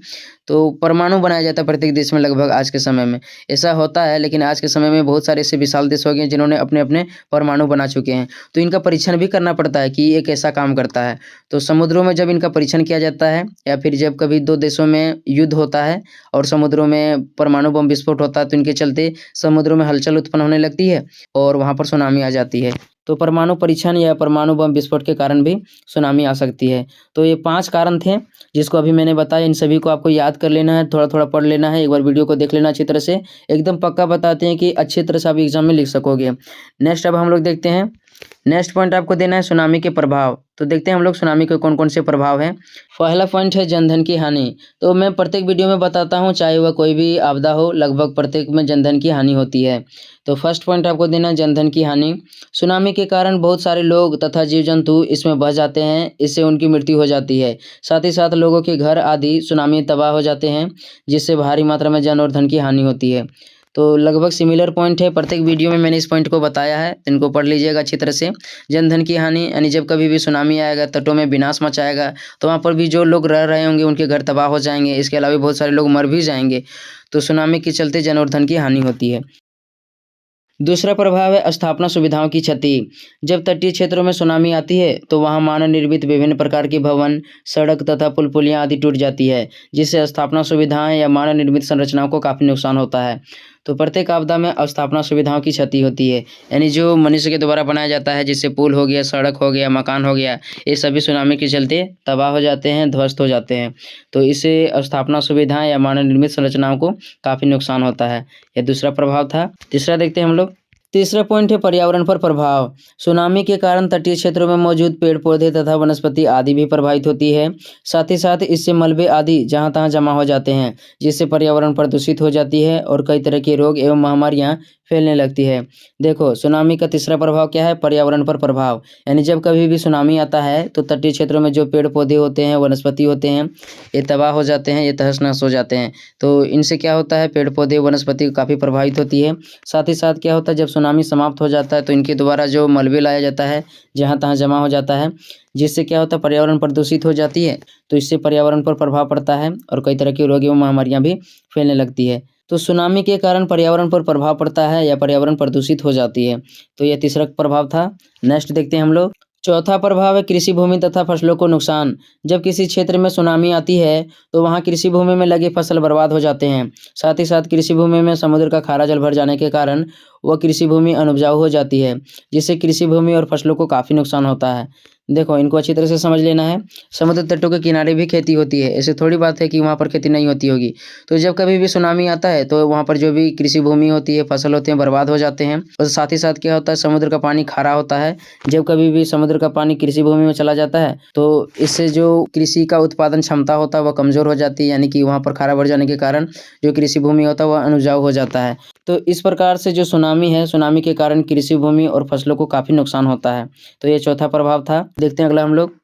Speaker 1: तो परमाणु बनाया जाता है प्रत्येक देश में लगभग आज के समय में, ऐसा होता है। लेकिन आज के समय में बहुत सारे ऐसे विशाल देश हो गए जिन्होंने अपने अपने परमाणु बना चुके हैं, तो इनका परीक्षण भी करना पड़ता है कि ये कैसा काम करता है। तो समुद्रों में जब इनका परीक्षण किया जाता है या फिर जब कभी 2 देशों में युद्ध होता है और समुद्रों में परमाणु बम विस्फोट होता है, तो इनके चलते समुद्रों में हलचल उत्पन्न होने लगती है और वहाँ पर सुनामी आ जाती है। तो परमाणु परीक्षण या परमाणु बम विस्फोट के कारण भी सुनामी आ सकती है। तो ये 5 कारण थे जिसको अभी मैंने बताया, इन सभी को आपको याद कर लेना है, थोड़ा-थोड़ा पढ़ लेना है, एक बार वीडियो को देख लेना अच्छी तरह से, एकदम पक्का बताते हैं कि अच्छी तरह से आप एग्ज़ाम में लिख सकोगे। नेक्स्ट अब हम लोग देखते हैं, नेक्स्ट पॉइंट आपको देना है सुनामी के प्रभाव। तो देखते हैं हम लोग सुनामी के कौन-कौन से प्रभाव हैं। पहला पॉइंट है जनधन की हानि। तो मैं प्रत्येक वीडियो में बताता हूँ, चाहे वह कोई भी आपदा हो, लगभग प्रत्येक में जनधन की हानि होती है। तो फर्स्ट पॉइंट आपको देना है जनधन की हानि। सुनामी के कारण बहुत सारे लोग तथा जीव-जंतु इसमें बह जाते हैं, इससे उनकी मृत्यु हो जाती है। साथ ही साथ लोगों के घर आदि सुनामी तबाह हो जाते हैं, जिससे भारी मात्रा में जन और धन की हानि होती है। तो लगभग सिमिलर पॉइंट है, प्रत्येक वीडियो में मैंने इस पॉइंट को बताया है, इनको पढ़ लीजिएगा अच्छी तरह से। जनधन की हानि यानी जब कभी भी सुनामी आएगा, तटों में विनाश मचाएगा, तो वहाँ पर भी जो लोग रह रहे होंगे उनके घर तबाह हो जाएंगे, इसके अलावा बहुत सारे लोग मर भी जाएंगे। तो सुनामी के चलते जन और धन की हानि होती है। दूसरा प्रभाव है स्थापना सुविधाओं की क्षति। जब तटीय क्षेत्रों में सुनामी आती है तो वहां मानव निर्मित विभिन्न प्रकार के भवन, सड़क तथा पुल पुलियां आदि टूट जाती है, जिससे स्थापना सुविधाएं या मानव निर्मित संरचनाओं को काफ़ी नुकसान होता है। तो प्रत्येक आपदा में स्थापना सुविधाओं की क्षति होती है, यानी जो मनुष्य के द्वारा बनाया जाता है, जैसे पुल हो गया, सड़क हो गया, मकान हो गया, ये सभी सुनामी के चलते तबाह हो जाते हैं, ध्वस्त हो जाते हैं। तो इससे स्थापना सुविधाएं या मानव निर्मित संरचनाओं को काफ़ी नुकसान होता है। यह दूसरा प्रभाव था। तीसरा देखते हैं हम लोग। तीसरा पॉइंट है पर्यावरण पर प्रभाव। सुनामी के कारण तटीय क्षेत्रों में मौजूद पेड़ पौधे तथा वनस्पति आदि भी प्रभावित होती है। साथ ही साथ इससे मलबे आदि जहाँ तहाँ जमा हो जाते हैं, जिससे पर्यावरण प्रदूषित हो जाती है और कई तरह के रोग एवं महामारियाँ फैलने लगती है। देखो, सुनामी का तीसरा प्रभाव क्या है? पर्यावरण पर प्रभाव। यानी जब कभी भी सुनामी आता है तो तटीय क्षेत्रों में जो पेड़ पौधे होते हैं, वनस्पति होते हैं, ये तबाह हो जाते हैं, ये तहस नहस हो जाते हैं। तो इनसे क्या होता है, पेड़ पौधे वनस्पति काफ़ी प्रभावित होती है। साथ ही साथ क्या होता है, जब सुनामी समाप्त हो जाता है तो इनके द्वारा जो मलबे लाया जाता है, जहाँ तहाँ जमा हो जाता है, जिससे क्या होता है, पर्यावरण प्रदूषित हो जाती है। तो इससे पर्यावरण पर प्रभाव पड़ता है और कई तरह के रोग एवं महामारियाँ भी फैलने लगती है। तो सुनामी के कारण पर्यावरण पर प्रभाव पड़ता है या पर्यावरण प्रदूषित हो जाती है। तो यह तीसरा प्रभाव था। नेक्स्ट देखते हैं हम लोग। चौथा प्रभाव है कृषि भूमि तथा फसलों को नुकसान। जब किसी क्षेत्र में सुनामी आती है तो वहाँ कृषि भूमि में लगे फसल बर्बाद हो जाते हैं। साथ ही साथ कृषि भूमि में समुद्र का खारा जल भर जाने के कारण वह कृषि भूमि अनउपजाऊ हो जाती है, जिससे कृषि भूमि और फसलों को काफ़ी नुकसान होता है। देखो, इनको अच्छी तरह से समझ लेना है। समुद्र तटों के किनारे भी खेती होती है, ऐसे थोड़ी बात है कि वहाँ पर खेती नहीं होती होगी। तो जब कभी भी सुनामी आता है तो वहाँ पर जो भी कृषि भूमि होती है, फसल होते हैं, बर्बाद हो जाते हैं। और साथ ही साथ क्या होता है, समुद्र का पानी खारा होता है। जब कभी भी समुद्र का पानी कृषि भूमि में चला जाता है तो इससे जो कृषि का उत्पादन क्षमता होता है वह कमज़ोर हो जाती है, यानी कि वहाँ पर खारा भर जाने के कारण जो कृषि भूमि होता है वह अनउपजाऊ हो जाता है। तो इस प्रकार से जो सुनामी है, सुनामी के कारण कृषि भूमि और फसलों को काफ़ी नुकसान होता है। तो ये चौथा प्रभाव था। देखते हैं अगला हम लोग।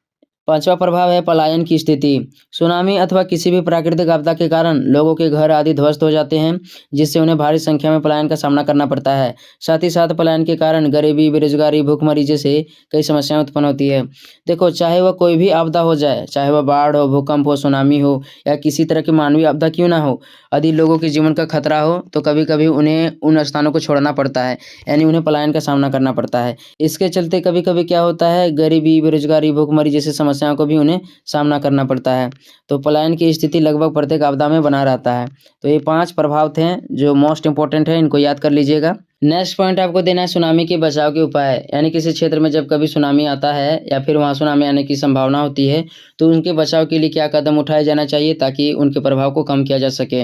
Speaker 1: पांचवा प्रभाव है पलायन की स्थिति। सुनामी अथवा किसी भी प्राकृतिक आपदा के कारण लोगों के घर आदि ध्वस्त हो जाते हैं, जिससे उन्हें भारी संख्या में पलायन का सामना करना पड़ता है। साथ ही साथ पलायन के कारण गरीबी, बेरोजगारी, भूखमरी जैसे कई समस्याएं उत्पन्न होती है। देखो, चाहे वह कोई भी आपदा हो जाए, चाहे वह बाढ़ हो, भूकंप हो, सुनामी हो या किसी तरह की मानवीय आपदा क्यों ना हो, यदि लोगों के जीवन का खतरा हो तो कभी कभी उन्हें उन स्थानों को छोड़ना पड़ता है, यानी उन्हें पलायन का सामना करना पड़ता है। इसके चलते कभी कभी क्या होता है, गरीबी, बेरोजगारी, भूखमरी जैसे समस्याओं को भी उन्हें सामना करना पड़ता है। तो पलायन की स्थिति लगभग प्रत्येक आपदा में बना रहता है। तो ये 5 प्रभाव थे जो मोस्ट इंपॉर्टेंट है, इनको याद कर लीजिएगा। नेक्स्ट पॉइंट आपको देना है सुनामी के बचाव के उपाय। यानी किसी क्षेत्र में जब कभी सुनामी आता है या फिर वहाँ सुनामी आने की संभावना होती है तो उनके बचाव के लिए क्या कदम उठाए जाना चाहिए ताकि उनके प्रभाव को कम किया जा सके।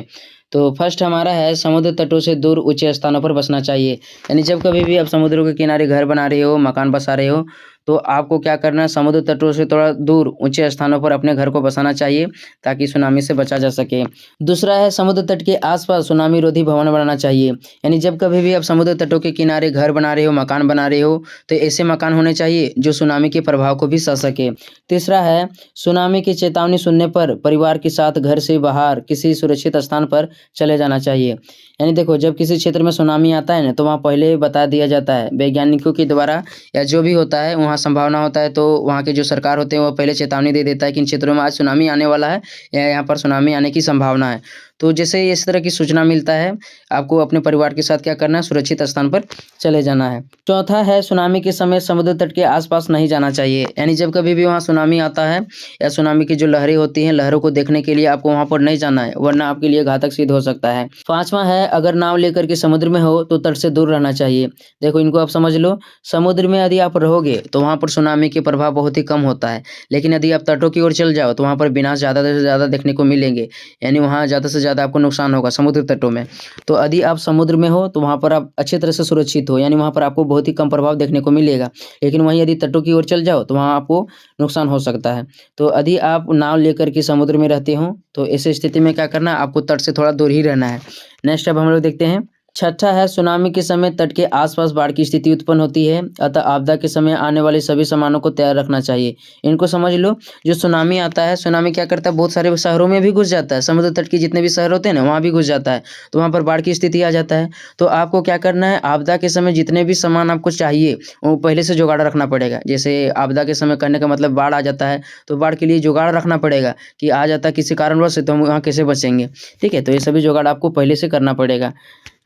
Speaker 1: तो फर्स्ट हमारा है समुद्र तटों से दूर ऊंचे स्थानों पर बसना चाहिए। यानी जब कभी भी आप समुद्रों के किनारे घर बना रहे हो, मकान बसा रहे हो, तो आपको क्या करना है, समुद्र तटों से थोड़ा दूर ऊंचे स्थानों पर अपने घर को बसाना चाहिए ताकि सुनामी से बचा जा सके। दूसरा है समुद्र तट के आसपास सुनामी रोधी भवन बनाना चाहिए। यानी जब कभी भी आप समुद्र तटों के किनारे घर बना रहे हो, मकान बना रहे हो, तो ऐसे मकान होने चाहिए जो सुनामी के प्रभाव को भी सह सके। तीसरा है सुनामी की चेतावनी सुनने पर परिवार के साथ घर से बाहर किसी सुरक्षित स्थान पर चले जाना चाहिए। यानी देखो, जब किसी क्षेत्र में सुनामी आता है ना तो वहाँ पहले बता दिया जाता है वैज्ञानिकों के द्वारा, या जो भी होता है वहाँ संभावना होता है तो वहाँ के जो सरकार होते हैं वो पहले चेतावनी दे देता है कि इन क्षेत्रों में आज सुनामी आने वाला है या यहाँ पर सुनामी आने की संभावना है। तो जैसे इस तरह की सूचना मिलता है, आपको अपने परिवार के साथ क्या करना है, सुरक्षित स्थान पर चले जाना है। चौथा है सुनामी के समय समुद्र तट के आसपास नहीं जाना चाहिए, यानी जब कभी भी वहाँ सुनामी आता है या सुनामी की जो लहरें होती हैं, लहरों को देखने के लिए आपको वहाँ पर नहीं जाना है, वरना आपके लिए घातक सिद्ध हो सकता है। पांचवा है अगर नाव लेकर के समुद्र में हो तो तट से दूर रहना चाहिए। देखो इनको आप समझ लो, समुद्र में यदि आप रहोगे तो वहाँ पर सुनामी के प्रभाव बहुत ही कम होता है, लेकिन यदि आप तटों की ओर चल जाओ तो वहाँ पर विनाश ज़्यादा से ज़्यादा देखने को मिलेंगे, यानी वहाँ ज़्यादा से ज़्यादा आपको नुकसान होगा समुद्र तटों में। तो यदि आप समुद्र में हो तो वहाँ पर आप अच्छी तरह से सुरक्षित हो, यानी वहाँ पर आपको बहुत ही कम प्रभाव देखने को मिलेगा, लेकिन वहीं यदि तटों की ओर चल जाओ तो वहाँ आपको नुकसान हो सकता है। तो यदि आप नाव लेकर के समुद्र में रहते हो तो ऐसी स्थिति में क्या करना है, आपको तट से थोड़ा दूर ही रहना है। नेक्स्ट अब हम लोग देखते हैं, छठा है सुनामी के समय तट के आसपास बाढ़ की स्थिति उत्पन्न होती है, अतः आपदा के समय आने वाले सभी सामानों को तैयार रखना चाहिए। इनको समझ लो, जो सुनामी आता है, सुनामी क्या करता है, बहुत सारे शहरों में भी घुस जाता है, समुद्र तट के जितने भी शहर होते हैं ना वहाँ भी घुस जाता है, तो वहाँ पर बाढ़ की स्थिति आ जाता है। तो आपको क्या करना है, आपदा के समय जितने भी सामान आपको चाहिए वो पहले से जुगाड़ रखना पड़ेगा। जैसे आपदा के समय करने का मतलब बाढ़ आ जाता है, तो बाढ़ के लिए जुगाड़ रखना पड़ेगा कि आ जाता है किसी कारणवश तो हम वहाँ कैसे बचेंगे। ठीक है, तो ये सभी जुगाड़ आपको पहले से करना पड़ेगा।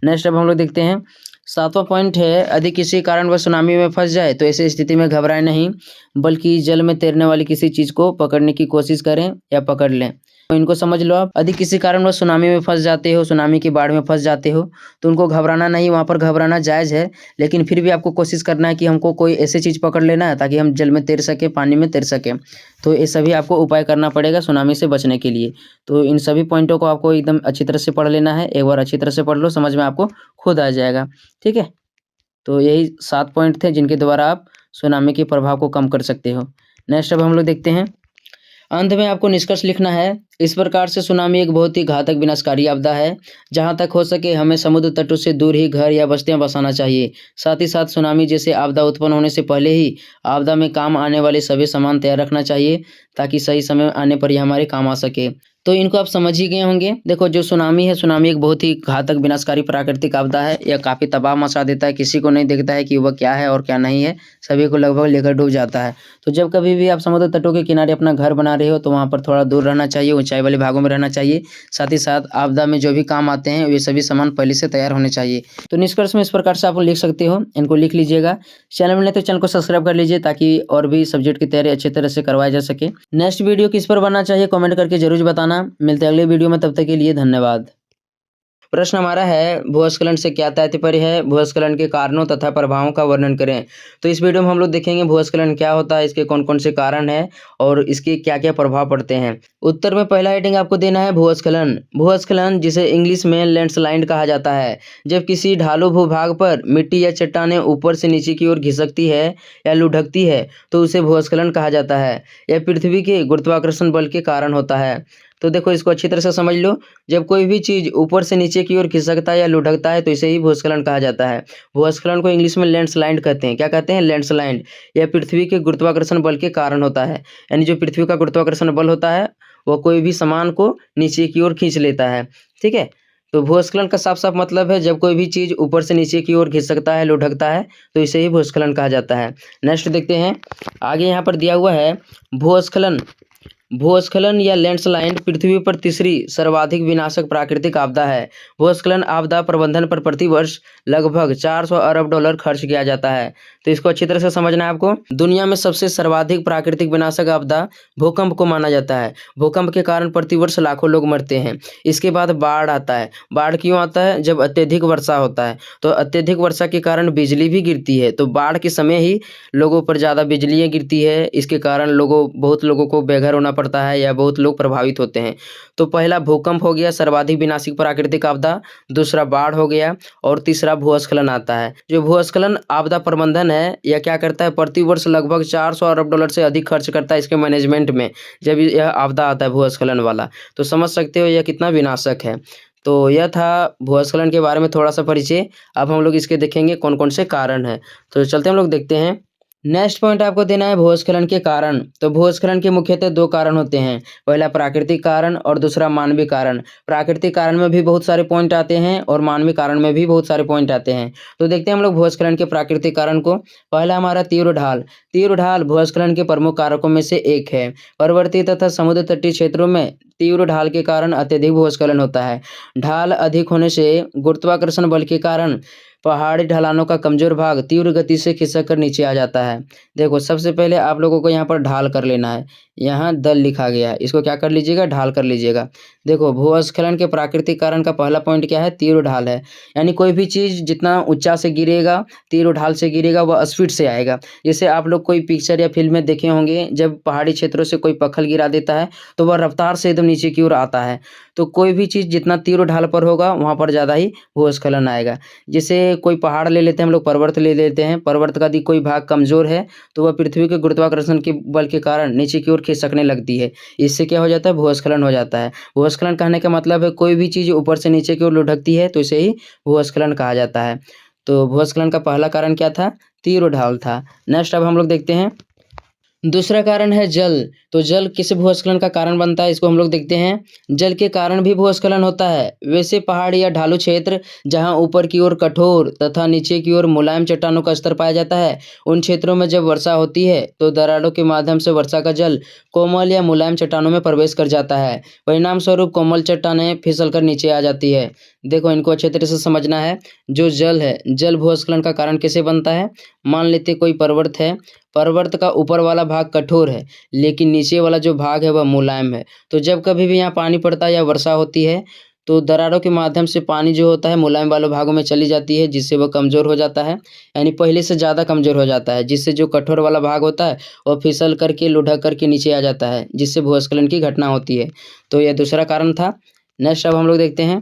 Speaker 1: नेक्स्ट अब हम लोग देखते हैं, सातवां पॉइंट है यदि किसी कारणवश सुनामी में फंस जाए तो ऐसी स्थिति में घबराएं नहीं, बल्कि जल में तैरने वाली किसी चीज़ को पकड़ने की कोशिश करें या पकड़ लें। तो इनको समझ लो आप, यदि किसी कारणवश सुनामी में फंस जाते हो, सुनामी की बाढ़ में फंस जाते हो, तो उनको घबराना नहीं, वहाँ पर घबराना जायज़ है, लेकिन फिर भी आपको कोशिश करना है कि हमको कोई ऐसी चीज़ पकड़ लेना है ताकि हम जल में तैर सकें, पानी में तैर सकें। तो ये सभी आपको उपाय करना पड़ेगा सुनामी से बचने के लिए। तो इन सभी पॉइंटों को आपको एकदम अच्छी तरह से पढ़ लेना है, एक बार अच्छी तरह से पढ़ लो, समझ में आपको खुद आ जाएगा। ठीक है, तो यही 7 पॉइंट थे जिनके द्वारा आप सुनामी के प्रभाव को कम कर सकते हो। नेक्स्ट अब हम लोग देखते हैं, अंत में आपको निष्कर्ष लिखना है, इस प्रकार से सुनामी एक बहुत ही घातक विनाशकारी आपदा है। जहां तक हो सके हमें समुद्र तटों से दूर ही घर या बस्तियां बसाना चाहिए। साथ ही साथ सुनामी जैसे आपदा उत्पन्न होने से पहले ही आपदा में काम आने वाले सभी सामान तैयार रखना चाहिए, ताकि सही समय आने पर ये हमारे काम आ सके। तो इनको आप समझ ही गए होंगे। देखो जो सुनामी है, सुनामी एक बहुत ही घातक विनाशकारी प्राकृतिक आपदा है। यह काफ़ी तबाह मचा देता है, किसी को नहीं देखता है कि वह क्या है और क्या नहीं है, सभी को लगभग लेकर डूब जाता है। तो जब कभी भी आप समुद्र तटों के किनारे अपना घर बना रहे हो तो वहाँ पर थोड़ा दूर रहना चाहिए, ऊंचाई वाले भागों में रहना चाहिए। साथ ही साथ आपदा में जो भी काम आते हैं वे सभी सामान पहले से तैयार होने चाहिए। तो निष्कर्ष में इस प्रकार से आप लिख सकते हो, इनको लिख लीजिएगा। चैनल में नहीं तो चैनल को सब्सक्राइब कर लीजिए ताकि और भी सब्जेक्ट की तैयारी अच्छी तरह से करवाई जा सके। नेक्स्ट वीडियो किस पर बनना चाहिए कमेंट करके जरूर बताना। मिलते हैं अगले वीडियो में, तब तक के लिए धन्यवाद। प्रश्न हमारा है, भूस्खलन से क्या तात्पर्य है, भूस्खलन के कारणों तथा प्रभावों का वर्णन करें। तो इस वीडियो में हम लोग देखेंगे भूस्खलन क्या होता है, इसके कौन कौन से कारण हैं और इसके क्या क्या प्रभाव पड़ते हैं। उत्तर में पहला हेडिंग आपको देना है भूस्खलन। भूस्खलन जिसे इंग्लिश में लैंडस्लाइड कहा जाता है, जब किसी ढालू भूभाग पर मिट्टी या चट्टानें ऊपर से नीचे की ओर खिसकती है या लुढ़कती है तो उसे भूस्खलन कहा जाता है। यह पृथ्वी के गुरुत्वाकर्षण बल के कारण होता है। तो देखो इसको अच्छी तरह से समझ लो, जब कोई भी चीज़ ऊपर से नीचे की ओर खिसकता है या लुढ़कता है तो इसे ही भूस्खलन कहा जाता है। भूस्खलन को इंग्लिश में लैंडस्लाइड कहते हैं। क्या कहते हैं? लैंडस्लाइड। यह पृथ्वी के गुरुत्वाकर्षण बल के कारण होता है, यानी जो पृथ्वी का गुरुत्वाकर्षण बल होता है वह कोई भी सामान को नीचे की ओर खींच लेता है। ठीक है, तो भूस्खलन का साफ साफ मतलब है जब कोई भी चीज़ ऊपर से नीचे की ओर खिसकता है, लुढ़कता है तो इसे ही भूस्खलन कहा जाता है। नेक्स्ट देखते हैं, आगे यहाँ पर दिया हुआ है भूस्खलन। भूस्खलन या लैंडस्लाइड पृथ्वी पर तीसरी सर्वाधिक विनाशक प्राकृतिक आपदा है। भूस्खलन आपदा प्रबंधन पर प्रतिवर्ष लगभग 400 अरब डॉलर खर्च किया जाता है। तो इसको अच्छी तरह से समझना है आपको। दुनिया में सबसे सर्वाधिक प्राकृतिक विनाशक आपदा भूकंप को माना जाता है। भूकंप के कारण प्रतिवर्ष लाखों लोग मरते हैं। इसके बाद बाढ़ आता है। बाढ़ क्यों आता है? जब अत्यधिक वर्षा होता है, तो अत्यधिक वर्षा के कारण बिजली भी गिरती है, तो बाढ़ के समय ही लोगों पर ज़्यादा बिजलियाँ गिरती है। इसके कारण बहुत लोगों को बेघर होना पड़ता है या बहुत लोग प्रभावित होते हैं। तो पहला भूकंप हो गया सर्वाधिक विनाशक प्राकृतिक आपदा, दूसरा बाढ़ हो गया और तीसरा भूस्खलन आता है। जो भूस्खलन आपदा प्रबंधन है यह क्या करता है, प्रतिवर्ष लगभग 400 अरब डॉलर से अधिक खर्च करता है इसके मैनेजमेंट में। जब यह आपदा आता है भूस्खलन वाला, तो समझ सकते हो यह कितना विनाशक है। तो यह था भूस्खलन के बारे में थोड़ा सा परिचय। अब हम लोग इसके देखेंगे कौन कौन से कारण हैं। तो चलते हम लोग देखते हैं। नेक्स्ट पॉइंट आपको देना है भूस्खलन के कारण। तो भूस्खलन के मुख्यतः दो कारण होते हैं, पहला प्राकृतिक कारण और दूसरा मानवीय कारण। प्राकृतिक कारण में भी बहुत सारे पॉइंट आते हैं और मानवीय कारण में भी बहुत सारे पॉइंट आते हैं। तो देखते हैं हम लोग भूस्खलन के प्राकृतिक कारण को। पहला हमारा तीव्र ढाल। तीव्र ढाल भूस्खलन के प्रमुख कारकों में से एक है। पर्वतीय तथा समुद्र तटीय क्षेत्रों में तीव्र ढाल के कारण अत्यधिक भूस्खलन होता है। ढाल अधिक होने से गुरुत्वाकर्षण बल के कारण पहाड़ी ढलानों का कमजोर भाग तीव्र गति से खिसक कर नीचे आ जाता है। देखो सबसे पहले आप लोगों को यहाँ पर ढाल कर लेना है। यहाँ दल लिखा गया है, इसको क्या कर लीजिएगा, ढाल कर लीजिएगा। देखो भूस्खलन के प्राकृतिक कारण का पहला पॉइंट क्या है, तीव्र ढाल है। यानी कोई भी चीज़ जितना ऊंचा से गिरेगा, तीव्र ढाल से गिरेगा, वह स्पीड से आएगा। जैसे आप लोग कोई पिक्चर या फिल्म में देखे होंगे, जब पहाड़ी क्षेत्रों से कोई पत्थर गिरा देता है तो वह रफ्तार से एकदम नीचे की ओर आता है। तो कोई भी चीज़ जितना तीव्र ढाल पर होगा वहाँ पर ज़्यादा ही भूस्खलन आएगा। जैसे कोई पहाड़ ले लेते हैं हम लोग, पर्वत ले लेते हैं, पर्वत का यदि कोई भाग कमजोर है तो वह पृथ्वी के गुरुत्वाकर्षण के बल के कारण नीचे की ओर खिसकने लगती है। इससे क्या हो जाता है, भूस्खलन हो जाता है। भूस्खलन कहने का मतलब है कोई भी चीज़ ऊपर से नीचे की ओर लुढ़कती है तो इसे ही भूस्खलन कहा जाता है। तो भूस्खलन का पहला कारण क्या था, तीव्र ढाल था। नेक्स्ट अब हम लोग देखते हैं दूसरा कारण है जल। तो जल किस भूस्खलन का कारण बनता है, इसको हम लोग देखते हैं। जल के कारण भी भूस्खलन होता है। वैसे पहाड़ या ढालू क्षेत्र जहां ऊपर की ओर कठोर तथा नीचे की ओर मुलायम चट्टानों का स्तर पाया जाता है, उन क्षेत्रों में जब वर्षा होती है तो दरारों के माध्यम से वर्षा का जल कोमल या मुलायम चट्टानों में प्रवेश कर जाता है। परिणाम स्वरूप कोमल चट्टानें फिसल कर नीचे आ जाती है। देखो इनको अच्छे तरह से समझना है। जो जल है, जल भूस्खलन का कारण कैसे बनता है। मान लेते कोई पर्वत है, पर्वत का ऊपर वाला भाग कठोर है लेकिन नीचे वाला जो भाग है वह मुलायम है। तो जब कभी भी यहाँ पानी पड़ता है या वर्षा होती है तो दरारों के माध्यम से पानी जो होता है मुलायम वाले भागों में चली जाती है, जिससे वह कमज़ोर हो जाता है। यानी पहले से ज़्यादा कमज़ोर हो जाता है, जिससे जो कठोर वाला भाग होता है वह फिसल करके लुढ़क करके नीचे आ जाता है, जिससे भूस्खलन की घटना होती है। तो यह दूसरा कारण था। नेक्स्ट अब हम लोग देखते हैं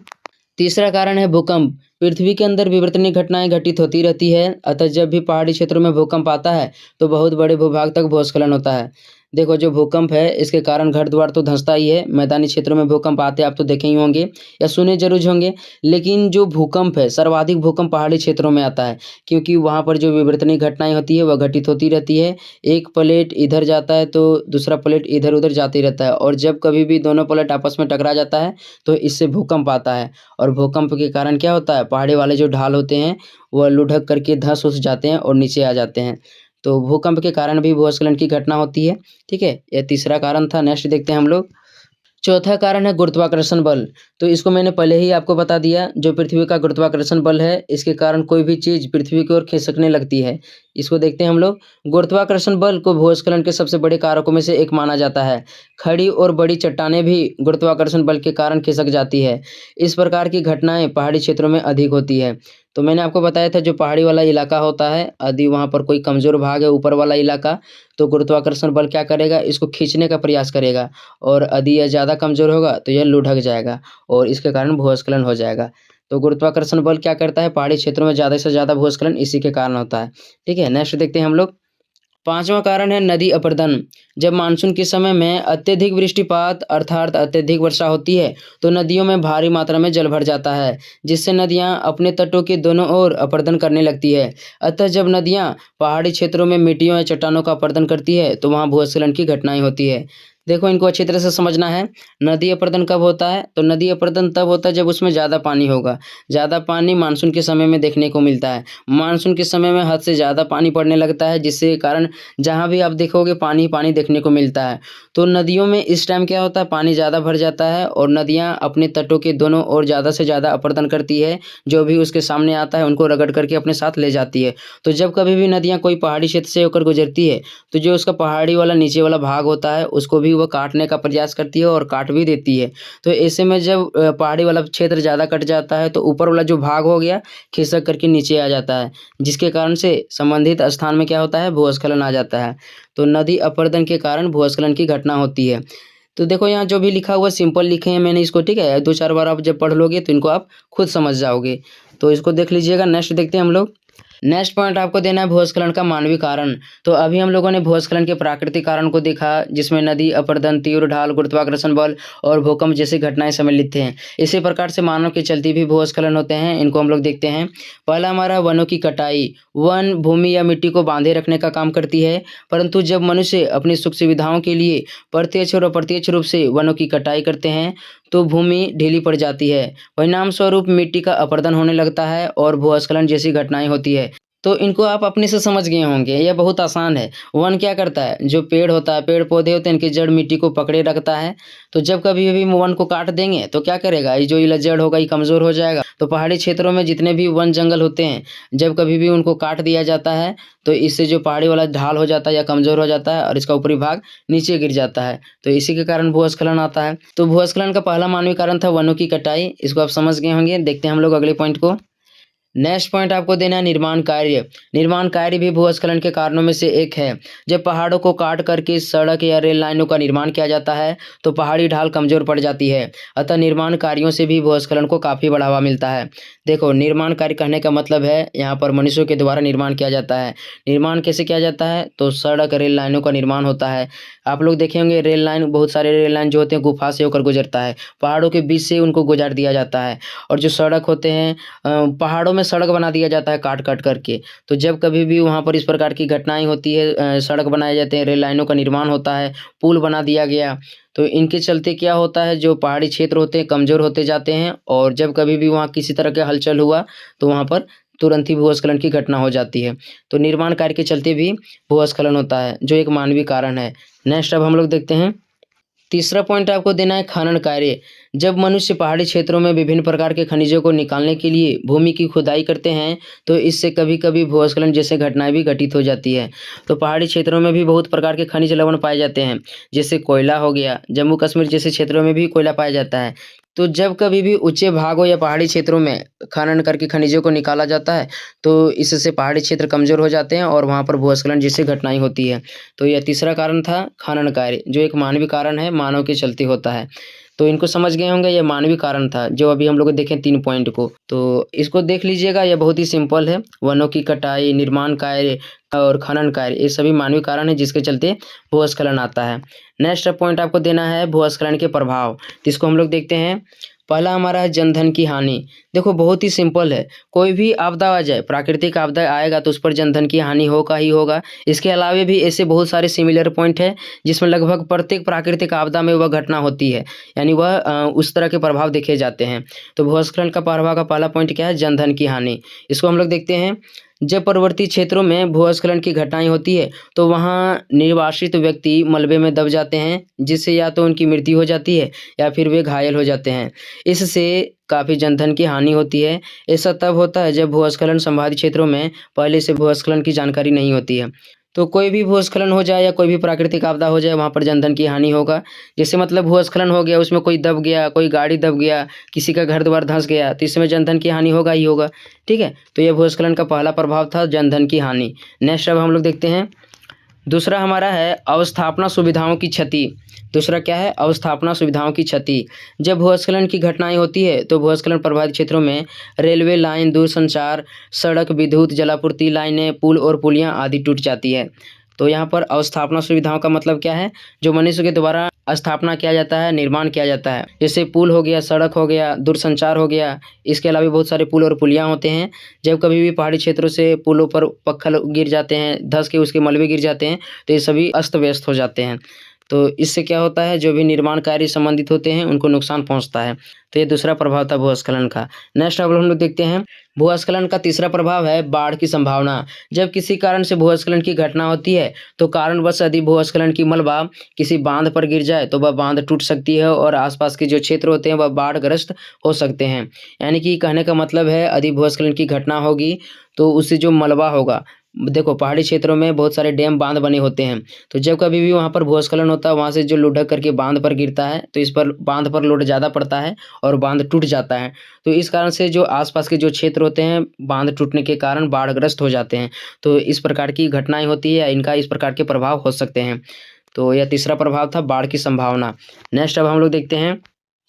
Speaker 1: तीसरा कारण है भूकंप। पृथ्वी के अंदर विवर्तनीय घटनाएं घटित होती रहती है, अतः जब भी पहाड़ी क्षेत्रों में भूकंप आता है तो बहुत बड़े भूभाग तक भूस्खलन होता है। देखो जो भूकंप है इसके कारण घर द्वार तो धंसता ही है। मैदानी क्षेत्रों में भूकंप आते आप तो देखे ही होंगे या सुने जरूर होंगे। लेकिन जो भूकंप है, सर्वाधिक भूकंप पहाड़ी क्षेत्रों में आता है, क्योंकि वहाँ पर जो विवर्तनीय घटनाएं होती है वह घटित होती रहती है। एक प्लेट इधर जाता है तो दूसरा प्लेट इधर उधर जाते रहता है, और जब कभी भी दोनों प्लेट आपस में टकरा जाता है तो इससे भूकंप आता है। और भूकंप के कारण क्या होता है, पहाड़ी वाले जो ढाल होते हैं वह लुढ़क करके धंस उस जाते हैं और नीचे आ जाते हैं। तो भूकंप के कारण भी भूस्खलन की घटना होती है। ठीक है, यह तीसरा कारण था। नेक्स्ट देखते हैं हम लोग चौथा कारण है गुरुत्वाकर्षण बल। तो इसको मैंने पहले ही आपको बता दिया। जो पृथ्वी का गुरुत्वाकर्षण बल है, इसके कारण कोई भी चीज़ पृथ्वी की ओर खिसकने लगती है। इसको देखते हैं हम लोग। गुरुत्वाकर्षण बल को भूस्खलन के सबसे बड़े कारकों में से एक माना जाता है। खड़ी और बड़ी चट्टानें भी गुरुत्वाकर्षण बल के कारण खिसक जाती है। इस प्रकार की घटनाएं पहाड़ी क्षेत्रों में अधिक होती है। तो मैंने आपको बताया था जो पहाड़ी वाला इलाका होता है, यदि वहाँ पर कोई कमज़ोर भाग है ऊपर वाला इलाका, तो गुरुत्वाकर्षण बल क्या करेगा, इसको खींचने का प्रयास करेगा, और यदि यह ज़्यादा कमज़ोर होगा तो यह लुढ़क जाएगा और इसके कारण भूस्खलन हो जाएगा। तो गुरुत्वाकर्षण बल क्या करता है, पहाड़ी क्षेत्रों में ज़्यादा से ज़्यादा भूस्खलन इसी के कारण होता है। ठीक है, नेक्स्ट देखते हैं हम लोग। पांचवा कारण है नदी अपरदन। जब मानसून के समय में अत्यधिक वृष्टिपात अर्थात अत्यधिक वर्षा होती है तो नदियों में भारी मात्रा में जल भर जाता है, जिससे नदियां अपने तटों के दोनों ओर अपरदन करने लगती है। अतः जब नदियां पहाड़ी क्षेत्रों में मिट्टियों या चट्टानों का अपरदन करती है तो वहां भूस्खलन की घटनाएं होती है। देखो इनको अच्छी तरह से समझना है। नदी अपरदन कब होता है, तो नदी अपरदन तब होता है जब उसमें ज़्यादा पानी होगा। ज़्यादा पानी मानसून के समय में देखने को मिलता है। मानसून के समय में हद से ज़्यादा पानी पड़ने लगता है, जिसके कारण जहाँ भी आप देखोगे पानी पानी देखने को मिलता है। तो नदियों में इस टाइम क्या होता है, पानी ज़्यादा भर जाता है और नदियाँ अपने तटों के दोनों ओर ज़्यादा से ज़्यादा अपरदन करती है। जो भी उसके सामने आता है उनको रगड़ करके अपने साथ ले जाती है। तो जब कभी भी नदियाँ कोई पहाड़ी क्षेत्र से होकर गुजरती है तो जो उसका पहाड़ी वाला नीचे वाला भाग होता है उसको भी वह काटने का प्रयास करती है और काट भी देती है। तो ऐसे में जब पहाड़ी वाला क्षेत्र ज़्यादा कट जाता है तो ऊपर वाला जो भाग हो गया खिसक करके नीचे आ जाता है, जिसके कारण से संबंधित स्थान में क्या होता है, भूस्खलन आ जाता है। तो नदी अपरदन के कारण भूस्खलन की घटना होती है। तो देखो यहाँ जो भी लिखा हुआ सिंपल लिखे हैं मैंने इसको, ठीक है, 2-4 बार आप जब पढ़ लोगे तो इनको आप खुद समझ जाओगे। तो इसको देख लीजिएगा। नेक्स्ट देखते हैं हम लोग। नेक्स्ट पॉइंट आपको देना है भूस्खलन का मानवीय कारण। तो अभी हम लोगों ने भूस्खलन के प्राकृतिक कारण को देखा, जिसमें नदी, अपरदन, तीव्र ढाल, गुरुत्वाकर्षण बल और भूकंप जैसी घटनाएं सम्मिलित हैं। इसी प्रकार से मानव के चलते भी भूस्खलन होते हैं। इनको हम लोग देखते हैं। पहला हमारा वनों की कटाई। वन भूमि या मिट्टी को बांधे रखने का काम करती है, परंतु जब मनुष्य अपनी सुख सुविधाओं के लिए प्रत्यक्ष और अप्रत्यक्ष रूप से वनों की कटाई करते हैं तो भूमि ढीली पड़ जाती है। परिणाम स्वरूप मिट्टी का अपरदन होने लगता है और भूस्खलन जैसी घटनाएं होती है। तो इनको आप अपने से समझ गए होंगे, यह बहुत आसान है। वन क्या करता है, जो पेड़ होता है, पेड़ पौधे होते हैं, इनकी जड़ मिट्टी को पकड़े रखता है। तो जब कभी भी वन को काट देंगे तो क्या करेगा, ये जो ये जड़ होगा ये कमज़ोर हो जाएगा। तो पहाड़ी क्षेत्रों में जितने भी वन जंगल होते हैं, जब कभी भी उनको काट दिया जाता है तो इससे जो पहाड़ी वाला ढाल हो जाता है या कमज़ोर हो जाता है और इसका ऊपरी भाग नीचे गिर जाता है। तो इसी के कारण भूस्खलन आता है। तो भूस्खलन का पहला मानवीय कारण था वनों की कटाई। इसको आप समझ गए होंगे। देखते हैं हम लोग अगले पॉइंट को। नेक्स्ट पॉइंट आपको देना है निर्माण कार्य। निर्माण कार्य भी भूस्खलन के कारणों में से एक है। जब पहाड़ों को काट करके सड़क या रेल लाइनों का निर्माण किया जाता है तो पहाड़ी ढाल कमजोर पड़ जाती है। अतः निर्माण कार्यों से भी भूस्खलन को काफ़ी बढ़ावा मिलता है। देखो, निर्माण कार्य कहने का मतलब है यहाँ पर मनुष्यों के द्वारा निर्माण किया जाता है। निर्माण कैसे किया जाता है, तो सड़क रेल लाइनों का निर्माण होता है। आप लोग देखे होंगे रेल लाइन, बहुत सारे रेल लाइन जो होते हैं गुफा से होकर गुजरता है, पहाड़ों के बीच से उनको गुजार दिया जाता है। और जो सड़क होते हैं, पहाड़ों में सड़क बना दिया जाता है काट काट करके। तो जब कभी भी वहाँ पर इस प्रकार की घटनाएं होती है, सड़क बनाए जाते हैं, रेल लाइनों का निर्माण होता है, पुल बना दिया गया, तो इनके चलते क्या होता है, जो पहाड़ी क्षेत्र होते हैं कमज़ोर होते जाते हैं। और जब कभी भी वहाँ किसी तरह का हलचल हुआ तो वहाँ पर तुरंत ही भूस्खलन की घटना हो जाती है। तो निर्माण कार्य के चलते भी भूस्खलन होता है, जो एक मानवीय कारण है। नेक्स्ट अब हम लोग देखते हैं। तीसरा पॉइंट आपको देना है खनन कार्य। जब मनुष्य पहाड़ी क्षेत्रों में विभिन्न प्रकार के खनिजों को निकालने के लिए भूमि की खुदाई करते हैं तो इससे कभी कभी भूस्खलन जैसे घटनाएं भी घटित हो जाती है। तो पहाड़ी क्षेत्रों में भी बहुत प्रकार के खनिज लवण पाए जाते हैं, जैसे कोयला हो गया। जम्मू कश्मीर जैसे क्षेत्रों में भी कोयला पाया जाता है। तो जब कभी भी ऊंचे भागों या पहाड़ी क्षेत्रों में खनन करके खनिजों को निकाला जाता है तो इससे पहाड़ी क्षेत्र कमज़ोर हो जाते हैं और वहाँ पर भूस्खलन जैसी घटनाएं होती है। तो यह तीसरा कारण था खनन कार्य, जो एक मानवीय कारण है, मानव के चलते होता है। तो इनको समझ गए होंगे, यह मानवीय कारण था। जो अभी हम लोग देखें 3 पॉइंट को, तो इसको देख लीजिएगा। यह बहुत ही सिंपल है। वनों की कटाई, निर्माण कार्य और खनन कार्य, ये सभी मानवीय कारण है जिसके चलते भूस्खलन आता है। नेक्स्ट पॉइंट आपको देना है भूस्खलन के प्रभाव। इसको हम लोग देखते हैं। पहला हमारा है जनधन की हानि। देखो, बहुत ही सिंपल है। कोई भी आपदा आ जाए, प्राकृतिक आपदा आएगा तो उस पर जनधन की हानि होगा ही होगा। इसके अलावा भी ऐसे बहुत सारे सिमिलर पॉइंट है जिसमें लगभग प्रत्येक प्राकृतिक आपदा में वह घटना होती है, यानी वह उस तरह के प्रभाव देखे जाते हैं। तो भूस्खलन का प्रभाव का पहला पॉइंट क्या है, जनधन की हानि। इसको हम लोग देखते हैं। जब पर्वतीय क्षेत्रों में भूस्खलन की घटनाएं होती है तो वहाँ निर्वासित व्यक्ति मलबे में दब जाते हैं, जिससे या तो उनकी मृत्यु हो जाती है या फिर वे घायल हो जाते हैं। इससे काफ़ी जनधन की हानि होती है। ऐसा तब होता है जब भूस्खलन संभावित क्षेत्रों में पहले से भूस्खलन की जानकारी नहीं होती है। तो कोई भी भूस्खलन हो जाए या कोई भी प्राकृतिक आपदा हो जाए, वहाँ पर जनधन की हानि होगा। जैसे मतलब भूस्खलन हो गया, उसमें कोई दब गया, कोई गाड़ी दब गया, किसी का घर द्वार धंस गया, तो इसमें जनधन की हानि होगा ही होगा। ठीक है, तो यह भूस्खलन का पहला प्रभाव था, जनधन की हानि। नेक्स्ट अब हम लोग देखते हैं। दूसरा हमारा है अवस्थापना सुविधाओं की क्षति। दूसरा क्या है, अवस्थापना सुविधाओं की क्षति। जब भूस्खलन की घटनाएं होती है तो भूस्खलन प्रभावित क्षेत्रों में रेलवे लाइन, दूरसंचार, सड़क, विद्युत, जलापूर्ति लाइनें, पुल और पुलियां आदि टूट जाती है। तो यहाँ पर अवस्थापना सुविधाओं का मतलब क्या है, जो मनुष्य के द्वारा स्थापना किया जाता है, निर्माण किया जाता है। जैसे पुल हो गया, सड़क हो गया, दूरसंचार हो गया। इसके अलावा भी बहुत सारे पुल और पुलियाँ होते हैं। जब कभी भी पहाड़ी क्षेत्रों से पुलों पर पत्थर गिर जाते हैं, धंस के उसके मलबे गिर जाते हैं, तो ये सभी अस्त व्यस्त हो जाते हैं। तो इससे क्या होता है, जो भी निर्माण कार्य संबंधित होते हैं उनको नुकसान पहुंचता है। तो ये दूसरा प्रभाव था भूस्खलन का। नेक्स्ट अब हम लोग देखते हैं। भूस्खलन का तीसरा प्रभाव है बाढ़ की संभावना। जब किसी कारण से भूस्खलन की घटना होती है तो कारणवश यदि भूस्खलन की मलबा किसी बांध पर गिर जाए तो वह बांध टूट सकती है और आसपास के जो क्षेत्र होते हैं वह बाढ़ग्रस्त हो सकते हैं। यानी कि कहने का मतलब है, यदि भूस्खलन की घटना होगी तो उससे जो मलबा होगा, देखो पहाड़ी क्षेत्रों में बहुत सारे डैम, बांध बने होते हैं। तो जब कभी भी वहाँ पर भूस्खलन होता है, वहाँ से जो लुढ़क करके बांध पर गिरता है तो इस पर बांध पर लोड ज़्यादा पड़ता है और बांध टूट जाता है। तो इस कारण से जो आसपास के जो क्षेत्र होते हैं, बांध टूटने के कारण बाढ़ग्रस्त हो जाते हैं। तो इस प्रकार की घटनाएं होती है, इनका इस प्रकार के प्रभाव हो सकते हैं। तो यह तीसरा प्रभाव था बाढ़ की संभावना। नेक्स्ट अब हम लोग देखते हैं।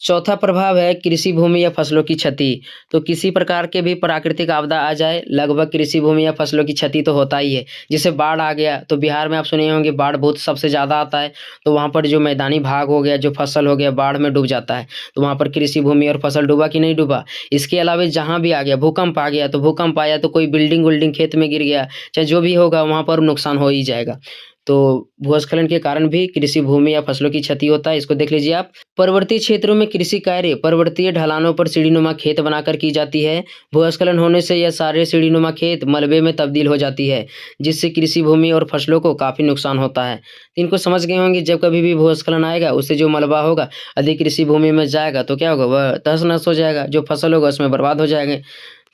Speaker 1: चौथा प्रभाव है कृषि भूमि या फसलों की क्षति। तो किसी प्रकार के भी प्राकृतिक आपदा आ जाए, लगभग कृषि भूमि या फसलों की क्षति तो होता ही है। जैसे बाढ़ आ गया, तो बिहार में आप सुने होंगे बाढ़ बहुत सबसे ज़्यादा आता है। तो वहाँ पर जो मैदानी भाग हो गया, जो फसल हो गया, बाढ़ में डूब जाता है। तो वहाँ पर कृषि भूमि और फसल डूबा कि नहीं डूबा। इसके अलावा जहाँ भी आ गया, भूकंप आ गया, तो भूकंप आया तो कोई बिल्डिंग विल्डिंग खेत में गिर गया, चाहे जो भी होगा वहाँ पर नुकसान हो ही जाएगा। तो भूस्खलन के कारण भी कृषि भूमि या फसलों की क्षति होता है, इसको देख लीजिए आप। पर्वतीय क्षेत्रों में कृषि कार्य पर्वतीय ढलानों पर सीढ़ीनुमा खेत बनाकर की जाती है। भूस्खलन होने से यह सारे सीढ़ीनुमा खेत मलबे में तब्दील हो जाती है, जिससे कृषि भूमि और फसलों को काफ़ी नुकसान होता है। इनको समझ गए होंगे, जब कभी भी भूस्खलन आएगा उससे जो मलबा होगा अधिक कृषि भूमि में जाएगा तो क्या होगा, वह तहस-नहस हो जाएगा, जो फसल होगा उसमें बर्बाद हो जाएंगे।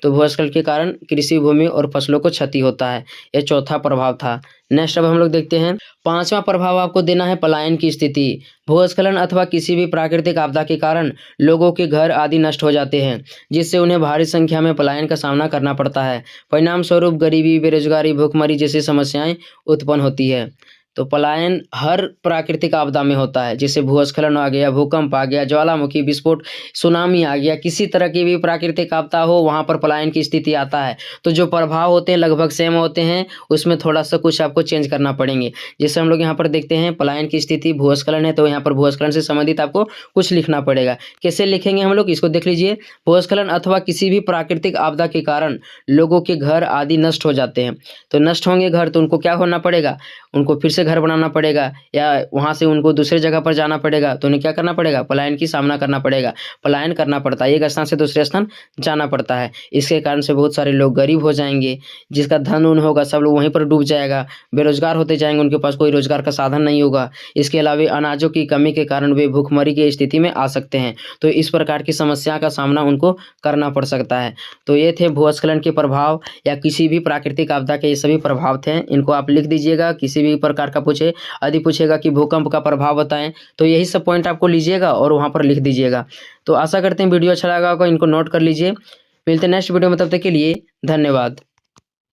Speaker 1: तो भूस्खलन के कारण कृषि भूमि और फसलों को क्षति होता है। यह चौथा प्रभाव था। नेक्स्ट अब हम लोग देखते हैं, पांचवा प्रभाव आपको देना है पलायन की स्थिति। भूस्खलन अथवा किसी भी प्राकृतिक आपदा के कारण लोगों के घर आदि नष्ट हो जाते हैं, जिससे उन्हें भारी संख्या में पलायन का सामना करना पड़ता है। परिणाम स्वरूप गरीबी, बेरोजगारी, भूखमरी जैसी समस्याएं उत्पन्न होती है। तो पलायन हर प्राकृतिक आपदा में होता है, जैसे भूस्खलन आ गया, भूकंप आ गया, ज्वालामुखी विस्फोट, सुनामी आ गया, किसी तरह की भी प्राकृतिक आपदा हो वहाँ पर पलायन की स्थिति आता है। तो जो प्रभाव होते हैं लगभग सेम होते हैं, उसमें थोड़ा सा कुछ आपको चेंज करना पड़ेंगे। जैसे हम लोग यहाँ पर देखते हैं पलायन की स्थिति भूस्खलन है, तो यहाँ पर भूस्खलन से संबंधित आपको कुछ लिखना पड़ेगा। कैसे लिखेंगे हम लोग, इसको देख लीजिए। भूस्खलन अथवा किसी भी प्राकृतिक आपदा के कारण लोगों के घर आदि नष्ट हो जाते हैं। तो नष्ट होंगे घर तो उनको क्या होना पड़ेगा, उनको फिर से घर बनाना पड़ेगा, या वहाँ से उनको दूसरे जगह पर जाना पड़ेगा। तो उन्हें क्या करना पड़ेगा, पलायन की सामना करना पड़ेगा, पलायन करना पड़ता है, एक स्थान से दूसरे स्थान जाना पड़ता है। इसके कारण से बहुत सारे लोग गरीब हो जाएंगे, जिसका धन उन होगा सब लोग वहीं पर डूब जाएगा, बेरोजगार होते जाएंगे, उनके पास कोई रोजगार का साधन नहीं होगा। इसके अलावा अनाजों की कमी के कारण वे भूखमरी की स्थिति में आ सकते हैं। तो इस प्रकार की समस्या का सामना उनको करना पड़ सकता है। तो ये थे भूस्खलन के प्रभाव या किसी भी प्राकृतिक आपदा के ये सभी प्रभाव थे। इनको आप लिख दीजिएगा, किसी भी प्रकार का पूछे, यदि पूछेगा कि भूकंप का प्रभाव बताएं तो यही सब पॉइंट आपको लीजिएगा और वहां पर लिख दीजिएगा। तो आशा करते हैं वीडियो अच्छा लगा होगा, इनको नोट कर लीजिए। मिलते हैं नेक्स्ट वीडियो में, तब तक के लिए धन्यवाद।